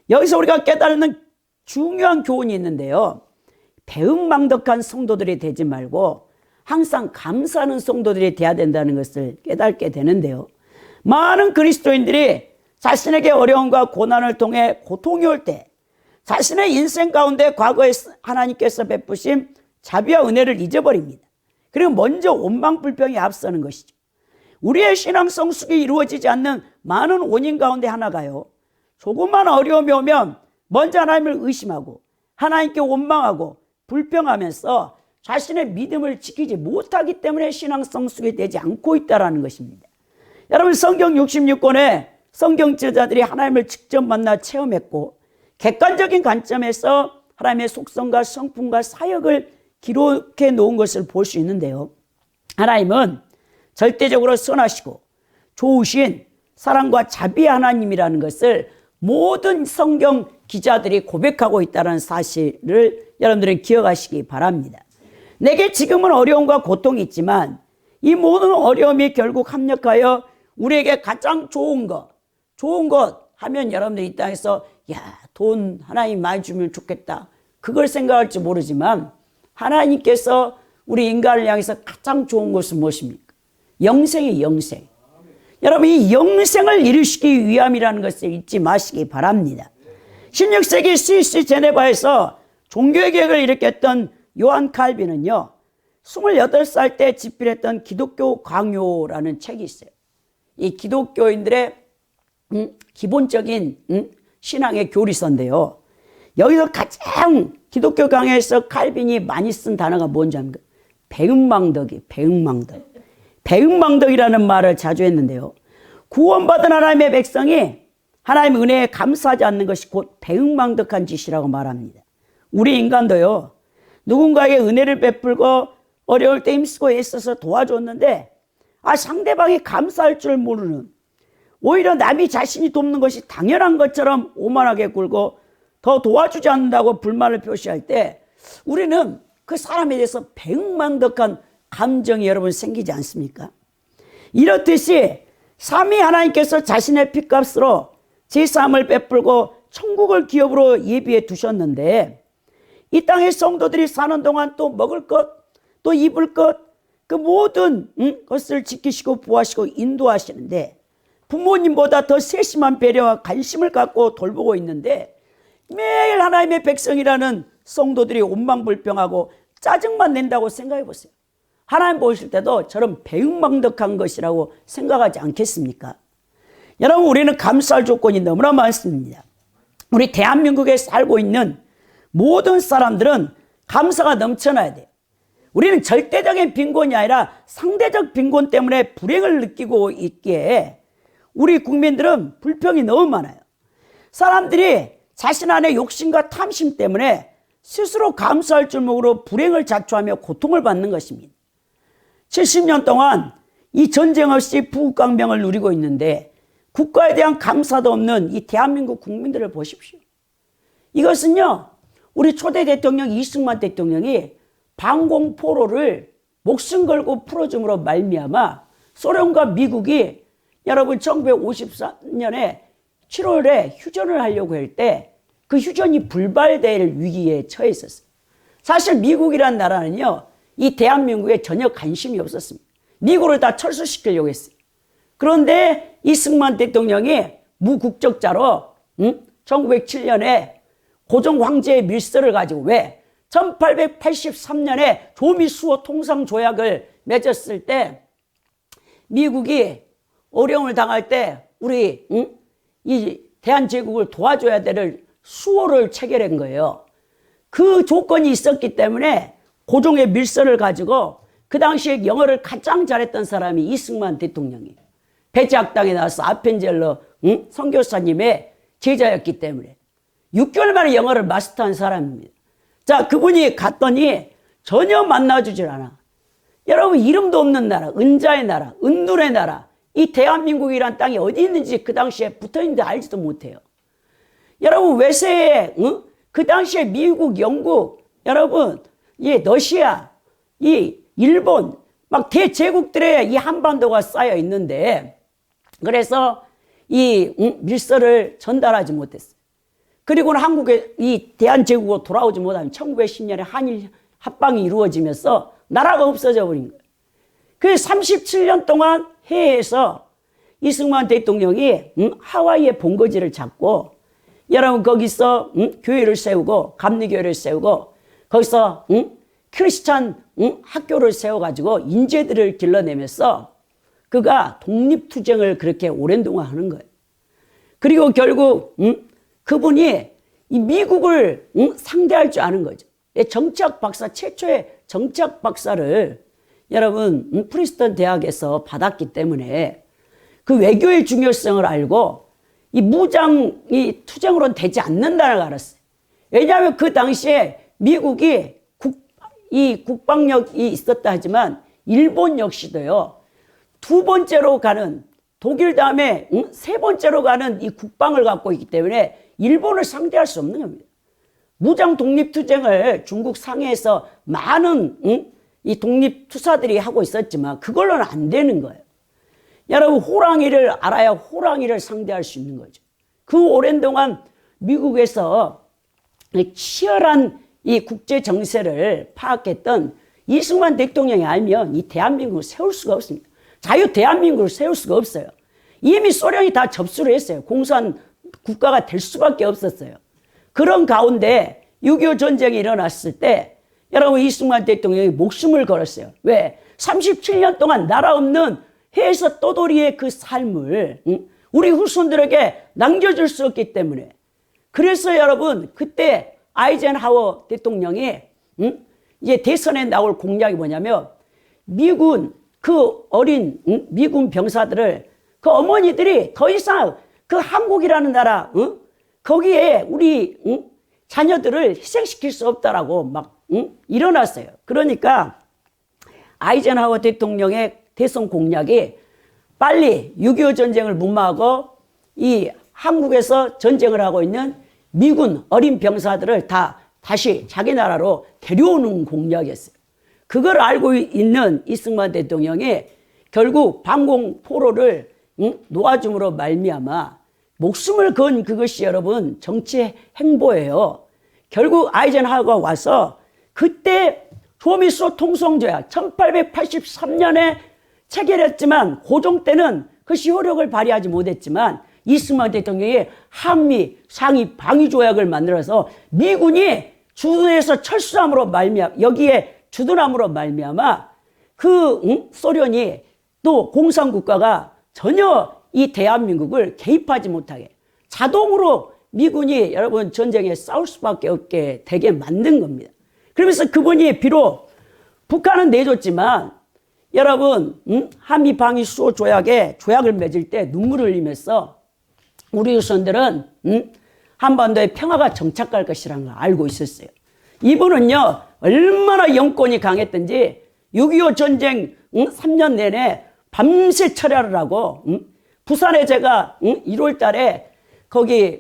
여기서 우리가 깨달는 중요한 교훈이 있는데요. 배은망덕한 성도들이 되지 말고 항상 감사하는 성도들이 돼야 된다는 것을 깨닫게 되는데요. 많은 그리스도인들이 자신에게 어려움과 고난을 통해 고통이 올 때 자신의 인생 가운데 과거에 하나님께서 베푸신 자비와 은혜를 잊어버립니다. 그리고 먼저 원망불평이 앞서는 것이죠. 우리의 신앙 성숙이 이루어지지 않는 많은 원인 가운데 하나가요, 조금만 어려움이 오면 먼저 하나님을 의심하고 하나님께 원망하고 불평하면서 자신의 믿음을 지키지 못하기 때문에 신앙 성숙이 되지 않고 있다는 것입니다. 여러분 성경 66권에 성경 저자들이 하나님을 직접 만나 체험했고 객관적인 관점에서 하나님의 속성과 성품과 사역을 기록해 놓은 것을 볼 수 있는데요. 하나님은 절대적으로 선하시고 좋으신 사랑과 자비의 하나님이라는 것을 모든 성경 기자들이 고백하고 있다는 사실을 여러분들은 기억하시기 바랍니다. 내게 지금은 어려움과 고통이 있지만 이 모든 어려움이 결국 합력하여 우리에게 가장 좋은 것 하면 여러분들 이 땅에서 돈 하나님 많이 주면 좋겠다 그걸 생각할지 모르지만 하나님께서 우리 인간을 향해서 가장 좋은 것은 무엇입니까? 영생이 영생. 여러분 이 영생을 이루시기 위함이라는 것을 잊지 마시기 바랍니다. 16세기 스위스 제네바에서 종교개혁을 일으켰던 요한 칼빈은요 28살 때 집필했던 기독교 강요라는 책이 있어요. 이 기독교인들의 기본적인 신앙의 교리서인데요. 여기서 가장 기독교 강요에서 칼빈이 많이 쓴 단어가 뭔지 압니까? 배은망덕이라는 말을 자주 했는데요. 구원받은 하나님의 백성이 하나님의 은혜에 감사하지 않는 것이 곧 배은망덕한 짓이라고 말합니다. 우리 인간도요. 누군가에게 은혜를 베풀고 어려울 때 힘쓰고 애써서 도와줬는데 상대방이 감사할 줄 모르는, 오히려 남이 자신이 돕는 것이 당연한 것처럼 오만하게 굴고 더 도와주지 않는다고 불만을 표시할 때 우리는 그 사람에 대해서 배은망덕한 감정이 여러분 생기지 않습니까? 이렇듯이 삼위 하나님께서 자신의 피값으로 제사함을 베풀고 천국을 기업으로 예비해 두셨는데 이 땅의 성도들이 사는 동안 또 먹을 것, 또 입을 것, 그 모든 것을 지키시고 보호하시고 인도하시는데 부모님보다 더 세심한 배려와 관심을 갖고 돌보고 있는데 매일 하나님의 백성이라는 성도들이 원망불평하고 짜증만 낸다고 생각해 보세요. 하나님 보실 때도 저런 배은망덕한 것이라고 생각하지 않겠습니까? 여러분 우리는 감사할 조건이 너무나 많습니다. 우리 대한민국에 살고 있는 모든 사람들은 감사가 넘쳐나야 돼요. 우리는 절대적인 빈곤이 아니라 상대적 빈곤 때문에 불행을 느끼고 있기에 우리 국민들은 불평이 너무 많아요. 사람들이 자신 안에 욕심과 탐심 때문에 스스로 감사할 줄 모르고 불행을 자초하며 고통을 받는 것입니다. 70년 동안 이 전쟁 없이 부국강병을 누리고 있는데 국가에 대한 감사도 없는 이 대한민국 국민들을 보십시오. 이것은요, 우리 초대 대통령 이승만 대통령이 방공포로를 목숨 걸고 풀어줌으로 말미암아 소련과 미국이 여러분 1954년에 7월에 휴전을 하려고 할 때 그 휴전이 불발될 위기에 처해 있었어요. 사실 미국이란 나라는요, 이 대한민국에 전혀 관심이 없었습니다. 미국을 다 철수시키려고 했어요. 그런데 이승만 대통령이 무국적자로 1907년에 고종 황제의 밀서를 가지고 왜 1883년에 조미수호 통상조약을 맺었을 때 미국이 어려움을 당할 때 우리 이 대한제국을 도와줘야 될 수호를 체결한 거예요. 그 조건이 있었기 때문에 고종의 밀서를 가지고 그 당시에 영어를 가장 잘했던 사람이 이승만 대통령이에요. 배지학당에 나와서 아펜젤러 선교사님의 제자였기 때문에 6개월 만에 영어를 마스터한 사람입니다. 자, 그분이 갔더니 전혀 만나주질 않아. 여러분, 이름도 없는 나라, 은자의 나라, 은둔의 나라, 이 대한민국이란 땅이 어디 있는지 그 당시에 붙어있는지 알지도 못해요. 여러분, 외세에 그 당시에 미국, 영국, 여러분, 이 러시아, 이 일본, 막 대제국들의 이 한반도가 쌓여 있는데, 그래서 이 밀서를 전달하지 못했어요. 그리고는 한국에 이 대한제국으로 돌아오지 못하면 1910년에 한일 합방이 이루어지면서 나라가 없어져 버린 거예요. 그래서 37년 동안 해외에서 이승만 대통령이 하와이의 본거지를 잡고 여러분 거기서 교회를 세우고 감리교회를 세우고 거기서 크리스찬 학교를 세워가지고 인재들을 길러내면서 그가 독립투쟁을 그렇게 오랜 동안 하는 거예요. 그리고 결국 그분이 이 미국을 상대할 줄 아는 거죠. 정치학 박사, 최초의 정치학 박사를 여러분 프린스턴 대학에서 받았기 때문에 그 외교의 중요성을 알고 이 무장 투쟁으로는 되지 않는다는 걸 알았어요. 왜냐하면 그 당시에 미국이 국방력이 있었다 하지만 일본 역시도요, 두 번째로 가는 독일 다음에 세 번째로 가는 이 국방을 갖고 있기 때문에 일본을 상대할 수 없는 겁니다. 무장 독립투쟁을 중국 상해에서 많은 이 독립투사들이 하고 있었지만 그걸로는 안 되는 거예요. 여러분, 호랑이를 알아야 호랑이를 상대할 수 있는 거죠. 그 오랜 동안 미국에서 치열한 이 국제 정세를 파악했던 이승만 대통령이 알면 이 대한민국을 세울 수가 없습니다. 자유 대한민국을 세울 수가 없어요. 이미 소련이 다 접수를 했어요. 공산 국가가 될 수밖에 없었어요. 그런 가운데 6.25 전쟁이 일어났을 때 여러분 이승만 대통령이 목숨을 걸었어요. 왜? 37년 동안 나라 없는 해에서 떠돌이의 그 삶을 우리 후손들에게 남겨줄 수 없기 때문에. 그래서 여러분 그때 아이젠하워 대통령이 이제 대선에 나올 공약이 뭐냐면 미군 그 어린 미군 병사들을 그 어머니들이 더 이상 그 한국이라는 나라 거기에 우리 자녀들을 희생시킬 수 없다라고 막 일어났어요. 그러니까 아이젠하워 대통령의 대선 공약이 빨리 6.25 전쟁을 무마하고 이 한국에서 전쟁을 하고 있는 미군 어린 병사들을 다 다시 자기 나라로 데려오는 공약이었어요. 그걸 알고 있는 이승만 대통령이 결국 방공포로를 놓아줌으로 말미암아 목숨을 건 그것이 여러분 정치 행보예요. 결국 아이젠하워가 와서 그때 조미수 통상조약 1883년에 체결했지만 고종 때는 그것이 효력을 발휘하지 못했지만 이승만 대통령이 한미 상위 방위 조약을 만들어서 미군이 주둔해서 철수함으로 말미암아 여기에 주둔함으로 말미암아 그 소련이 또 공산국가가 전혀 이 대한민국을 개입하지 못하게 자동으로 미군이 여러분 전쟁에 싸울 수밖에 없게 되게 만든 겁니다. 그러면서 그분이 비록 북한은 내줬지만 여러분 한미 방위 수호 조약에 조약을 맺을 때 눈물을 흘리면서 우리 후손들은 한반도에 평화가 정착할 것이라는 걸 알고 있었어요. 이분은요 얼마나 영권이 강했던지 6.25 전쟁 3년 내내 밤새 철야를 하고 부산에 제가 1월 달에 거기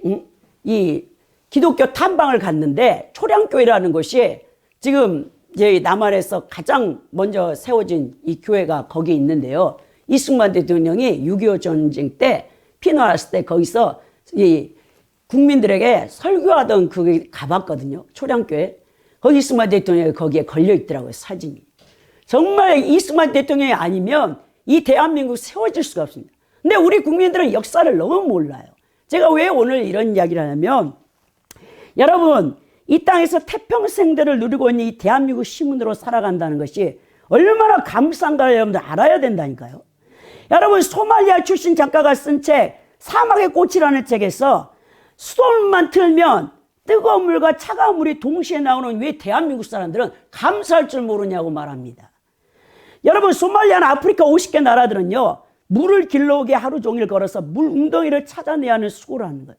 이 기독교 탐방을 갔는데 초량교회라는 곳이 지금 이제 남한에서 가장 먼저 세워진 이 교회가 거기 있는데요. 이승만 대통령이 6.25 전쟁 때 피난왔을 때 거기서 이 국민들에게 설교하던 그게 가봤거든요. 초량교회. 거기 이승만 대통령이 거기에 걸려 있더라고요. 사진이. 정말 이승만 대통령이 아니면 이 대한민국 세워질 수가 없습니다. 근데 우리 국민들은 역사를 너무 몰라요. 제가 왜 오늘 이런 이야기를 하냐면, 여러분 이 땅에서 태평생대를 누리고 있는 이 대한민국 시민으로 살아간다는 것이 얼마나 감사한가 여러분들 알아야 된다니까요. 여러분 소말리아 출신 작가가 쓴 책 사막의 꽃이라는 책에서 수돗물만 틀면 뜨거운 물과 차가운 물이 동시에 나오는 왜 대한민국 사람들은 감사할 줄 모르냐고 말합니다. 여러분 소말리아나 아프리카 50개 나라들은요 물을 길러오게 하루 종일 걸어서 물 웅덩이를 찾아내야 하는 수고를 하는 거예요.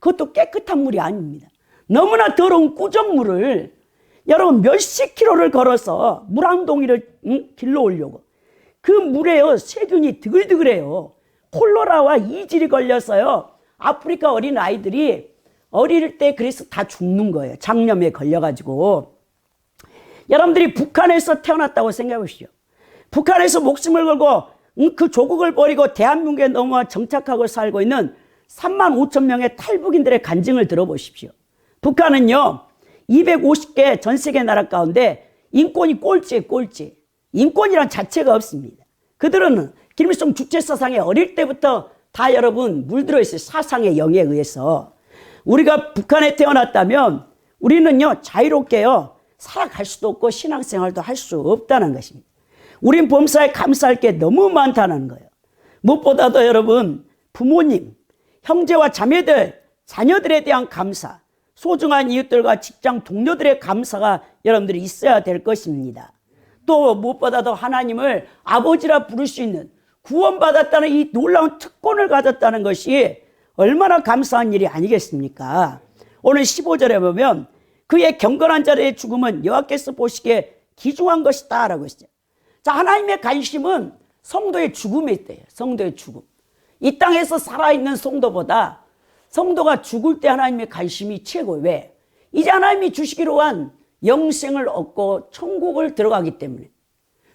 그것도 깨끗한 물이 아닙니다. 너무나 더러운 꾸정물을 여러분 몇십 킬로를 걸어서 물 한 동이를 길러오려고. 그 물에요 세균이 드글드글해요. 콜레라와 이질이 걸려서요 아프리카 어린 아이들이 어릴 때 그래서 다 죽는 거예요. 장염에 걸려가지고. 여러분들이 북한에서 태어났다고 생각해 보시죠. 북한에서 목숨을 걸고 그 조국을 버리고 대한민국에 넘어와 정착하고 살고 있는 3만 5천 명의 탈북인들의 간증을 들어보십시오. 북한은요 250개 전 세계 나라 가운데 인권이 꼴찌에 꼴찌. 인권이란 자체가 없습니다. 그들은 김일성 주체사상에 어릴 때부터 다 여러분 물들어 있어요. 사상의 영에 의해서. 우리가 북한에 태어났다면 우리는요 자유롭게요 살아갈 수도 없고 신앙생활도 할 수 없다는 것입니다. 우린 범사에 감사할 게 너무 많다는 거예요. 무엇보다도 여러분 부모님, 형제와 자매들, 자녀들에 대한 감사, 소중한 이웃들과 직장 동료들의 감사가 여러분들이 있어야 될 것입니다. 또 무엇보다도 하나님을 아버지라 부를 수 있는 구원받았다는 이 놀라운 특권을 가졌다는 것이 얼마나 감사한 일이 아니겠습니까? 오늘 15절에 보면 그의 경건한 자의 죽음은 여호와께서 보시기에 귀중한 것이다 라고 했어요. 자, 하나님의 관심은 성도의 죽음에 있대요. 성도의 죽음. 이 땅에서 살아있는 성도보다 성도가 죽을 때 하나님의 관심이 최고. 왜? 이제 하나님이 주시기로 한 영생을 얻고 천국을 들어가기 때문에.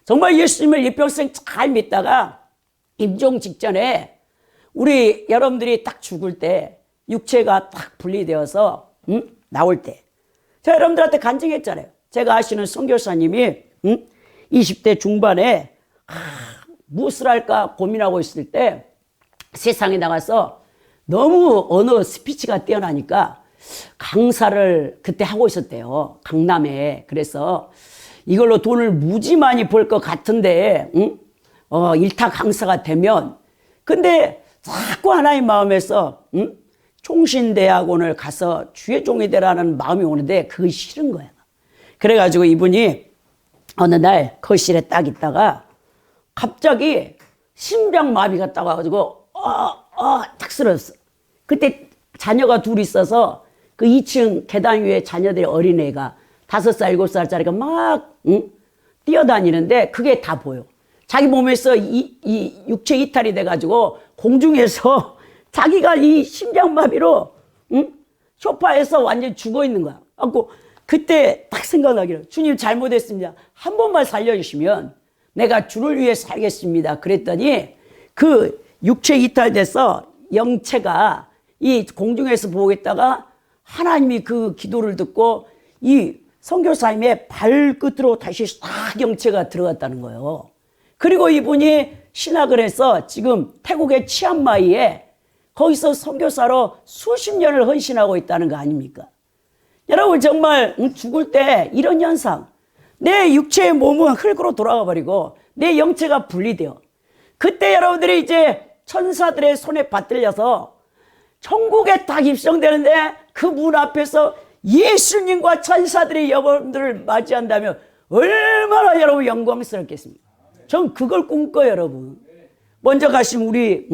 정말 예수님을 일평생 잘 믿다가 임종 직전에 우리 여러분들이 딱 죽을 때 육체가 딱 분리되어서 나올 때 제가 여러분들한테 간증했잖아요. 제가 아시는 선교사님이 20대 중반에 무엇을 할까 고민하고 있을 때 세상에 나가서 너무 언어 스피치가 뛰어나니까 강사를 그때 하고 있었대요. 강남에. 그래서 이걸로 돈을 무지 많이 벌 것 같은데 일타 강사가 되면 근데 자꾸 하나님 마음에서 총신대학원을 가서 주의 종이 되라는 마음이 오는데 그게 싫은 거야. 그래가지고 이분이 어느 날 거실에 딱 있다가 갑자기 심장마비가 딱 와가지고 딱 쓰러졌어. 그때 자녀가 둘 있어서 그 2층 계단 위에 자녀들의 어린애가 5살, 7살짜리가 막 뛰어다니는데 그게 다 보여. 자기 몸에서 이 육체 이탈이 돼가지고 공중에서 자기가 이 심장마비로 소파에서 완전히 죽어 있는 거야. 그때 딱 생각나기로 주님 잘못했습니다. 한 번만 살려주시면 내가 주를 위해 살겠습니다. 그랬더니 그 육체 이탈돼서 영체가 이 공중에서 보고 있다가 하나님이 그 기도를 듣고 이 선교사님의 발끝으로 다시 싹 영체가 들어갔다는 거예요. 그리고 이분이 신학을 해서 지금 태국의 치안마이에 거기서 선교사로 수십 년을 헌신하고 있다는 거 아닙니까? 여러분 정말 죽을 때 이런 현상, 내 육체의 몸은 흙으로 돌아가 버리고 내 영체가 분리돼요. 그때 여러분들이 이제 천사들의 손에 받들려서 천국에 딱 입성되는데 그 문 앞에서 예수님과 천사들이 여러분들을 맞이한다면 얼마나 여러분 영광스럽겠습니까? 전 그걸 꿈꿔요, 여러분. 먼저 가신 우리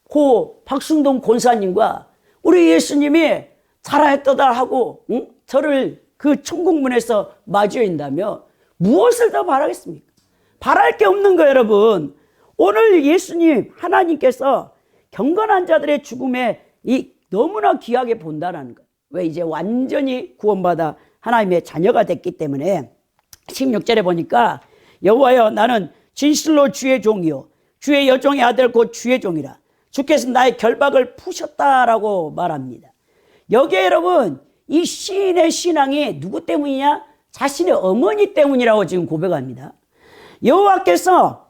고 박순동 권사님과 우리 예수님이 잘하였도다 하고 저를 그 천국문에서 마주한다면 무엇을 더 바라겠습니까? 바랄 게 없는 거예요, 여러분. 오늘 예수님 하나님께서 경건한 자들의 죽음에 이 너무나 귀하게 본다는 거예요. 왜? 이제 완전히 구원받아 하나님의 자녀가 됐기 때문에. 16절에 보니까 여호와여 나는 진실로 주의 종이요 주의 여종의 아들 곧 주의 종이라 주께서 나의 결박을 푸셨다라고 말합니다. 여기에 여러분 이 시인의 신앙이 누구 때문이냐? 자신의 어머니 때문이라고 지금 고백합니다. 여호와께서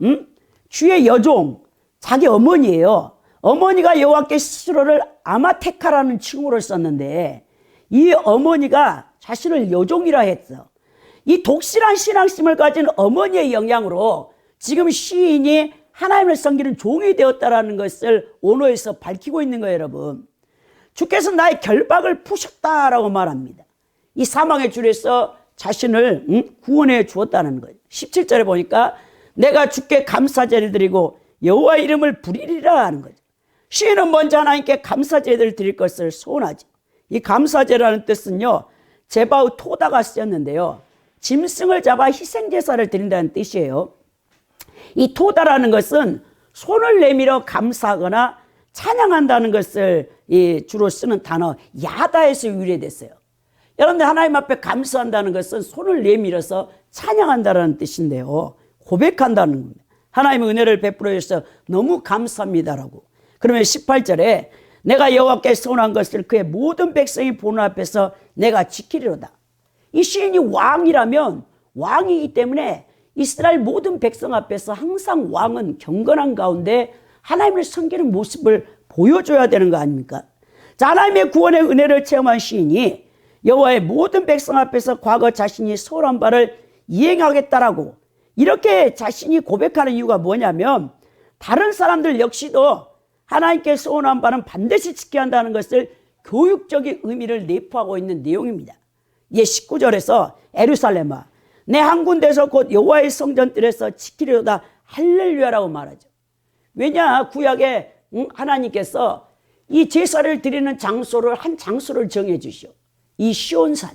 주의 여종, 자기 어머니예요. 어머니가 여호와께 스스로를 아마테카라는 칭호를 썼는데 이 어머니가 자신을 여종이라 했어. 이 독실한 신앙심을 가진 어머니의 영향으로 지금 시인이 하나님을 섬기는 종이 되었다라는 것을 언어에서 밝히고 있는 거예요, 여러분. 주께서 나의 결박을 푸셨다라고 말합니다. 이 사망의 줄에서 자신을 구원해 주었다는 거예요. 17절에 보니까 내가 주께 감사제를 드리고 여호와의 이름을 부리리라 하는 거죠. 시인은 먼저 하나님께 감사제를 드릴 것을 소원하죠. 이 감사제라는 뜻은요, 제바우 토다가 쓰였는데요, 짐승을 잡아 희생제사를 드린다는 뜻이에요. 이 토다라는 것은 손을 내밀어 감사하거나 찬양한다는 것을 주로 쓰는 단어 야다에서 유래됐어요. 여러분들 하나님 앞에 감사한다는 것은 손을 내밀어서 찬양한다는 뜻인데요, 고백한다는 겁니다. 하나님의 은혜를 베풀어 주셔서 너무 감사합니다라고. 그러면 18절에 내가 여호와께 선한 것을 그의 모든 백성이 보는 앞에서 내가 지키리로다. 이 시인이 왕이라면 왕이기 때문에 이스라엘 모든 백성 앞에서 항상 왕은 경건한 가운데 하나님을 섬기는 모습을 보여줘야 되는 거 아닙니까? 자, 하나님의 구원의 은혜를 체험한 시인이 여호와의 모든 백성 앞에서 과거 자신이 소홀한 바를 이행하겠다라고 이렇게 자신이 고백하는 이유가 뭐냐면 다른 사람들 역시도 하나님께 소원한 바는 반드시 지켜야 한다는 것을 교육적인 의미를 내포하고 있는 내용입니다. 이게 19절에서 예루살렘아 내 한 군데서 곧 여호와의 성전뜰에서 지키려다 할렐루야라고 말하죠. 왜냐, 구약에 하나님께서 이 제사를 드리는 장소를 한 장소를 정해 주시오. 이 시온산,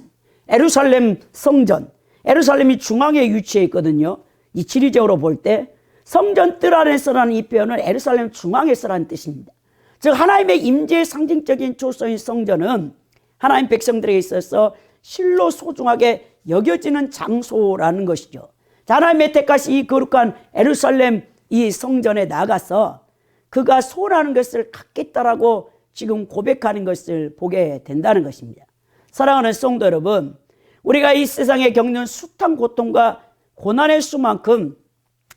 예루살렘 성전, 예루살렘이 중앙에 위치해 있거든요. 이 지리적으로 볼 때 성전 뜰 안에서라는 이 표현은 예루살렘 중앙에서라는 뜻입니다. 즉 하나님의 임재의 상징적인 초소인 성전은 하나님 백성들에게 있어서 실로 소중하게 여겨지는 장소라는 것이죠. 하나님의 택하신 이 거룩한 예루살렘 이 성전에 나가서 그가 소원하는 것을 갖겠다라고 지금 고백하는 것을 보게 된다는 것입니다. 사랑하는 성도 여러분, 우리가 이 세상에 겪는 숱한 고통과 고난의 수만큼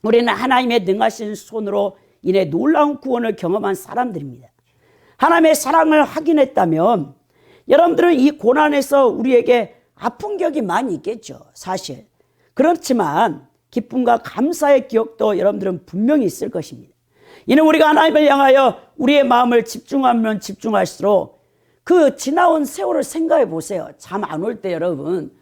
우리는 하나님의 능하신 손으로 인해 놀라운 구원을 경험한 사람들입니다. 하나님의 사랑을 확인했다면 여러분들은 이 고난에서 우리에게 아픈 기억이 많이 있겠죠, 사실. 그렇지만 기쁨과 감사의 기억도 여러분들은 분명히 있을 것입니다. 이는 우리가 하나님을 향하여 우리의 마음을 집중하면 집중할수록 그 지나온 세월을 생각해 보세요. 잠 안 올 때 여러분,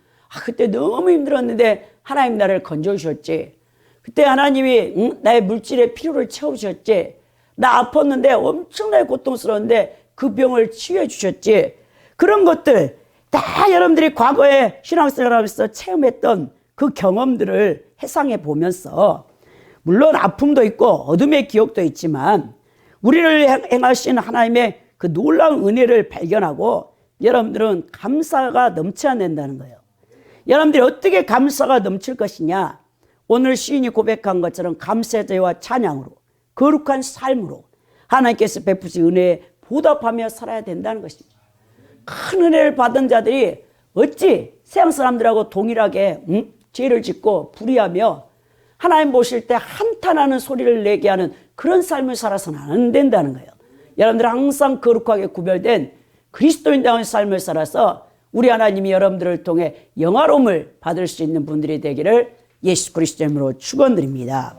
그때 너무 힘들었는데 하나님 나를 건져주셨지. 그때 하나님이 나의 물질의 필요를 채워주셨지. 나 아팠는데 엄청나게 고통스러웠는데 그 병을 치유해 주셨지. 그런 것들 다 여러분들이 과거에 신앙생활하면서 체험했던 그 경험들을 회상해 보면서 물론 아픔도 있고 어둠의 기억도 있지만 우리를 행하신 하나님의 그 놀라운 은혜를 발견하고 여러분들은 감사가 넘쳐야 된다는 거예요. 여러분들이 어떻게 감사가 넘칠 것이냐? 오늘 시인이 고백한 것처럼 감사제와 찬양으로 거룩한 삶으로 하나님께서 베푸신 은혜에 보답하며 살아야 된다는 것입니다. 큰 은혜를 받은 자들이 어찌 세상 사람들하고 동일하게 죄를 짓고 불의하며 하나님 보실 때 한탄하는 소리를 내게 하는 그런 삶을 살아서는 안 된다는 거예요. 여러분들 항상 거룩하게 구별된 그리스도인다운 삶을 살아서 우리 하나님이 여러분들을 통해 영화로움을 받을 수 있는 분들이 되기를 예수 그리스도 이름으로 축원드립니다.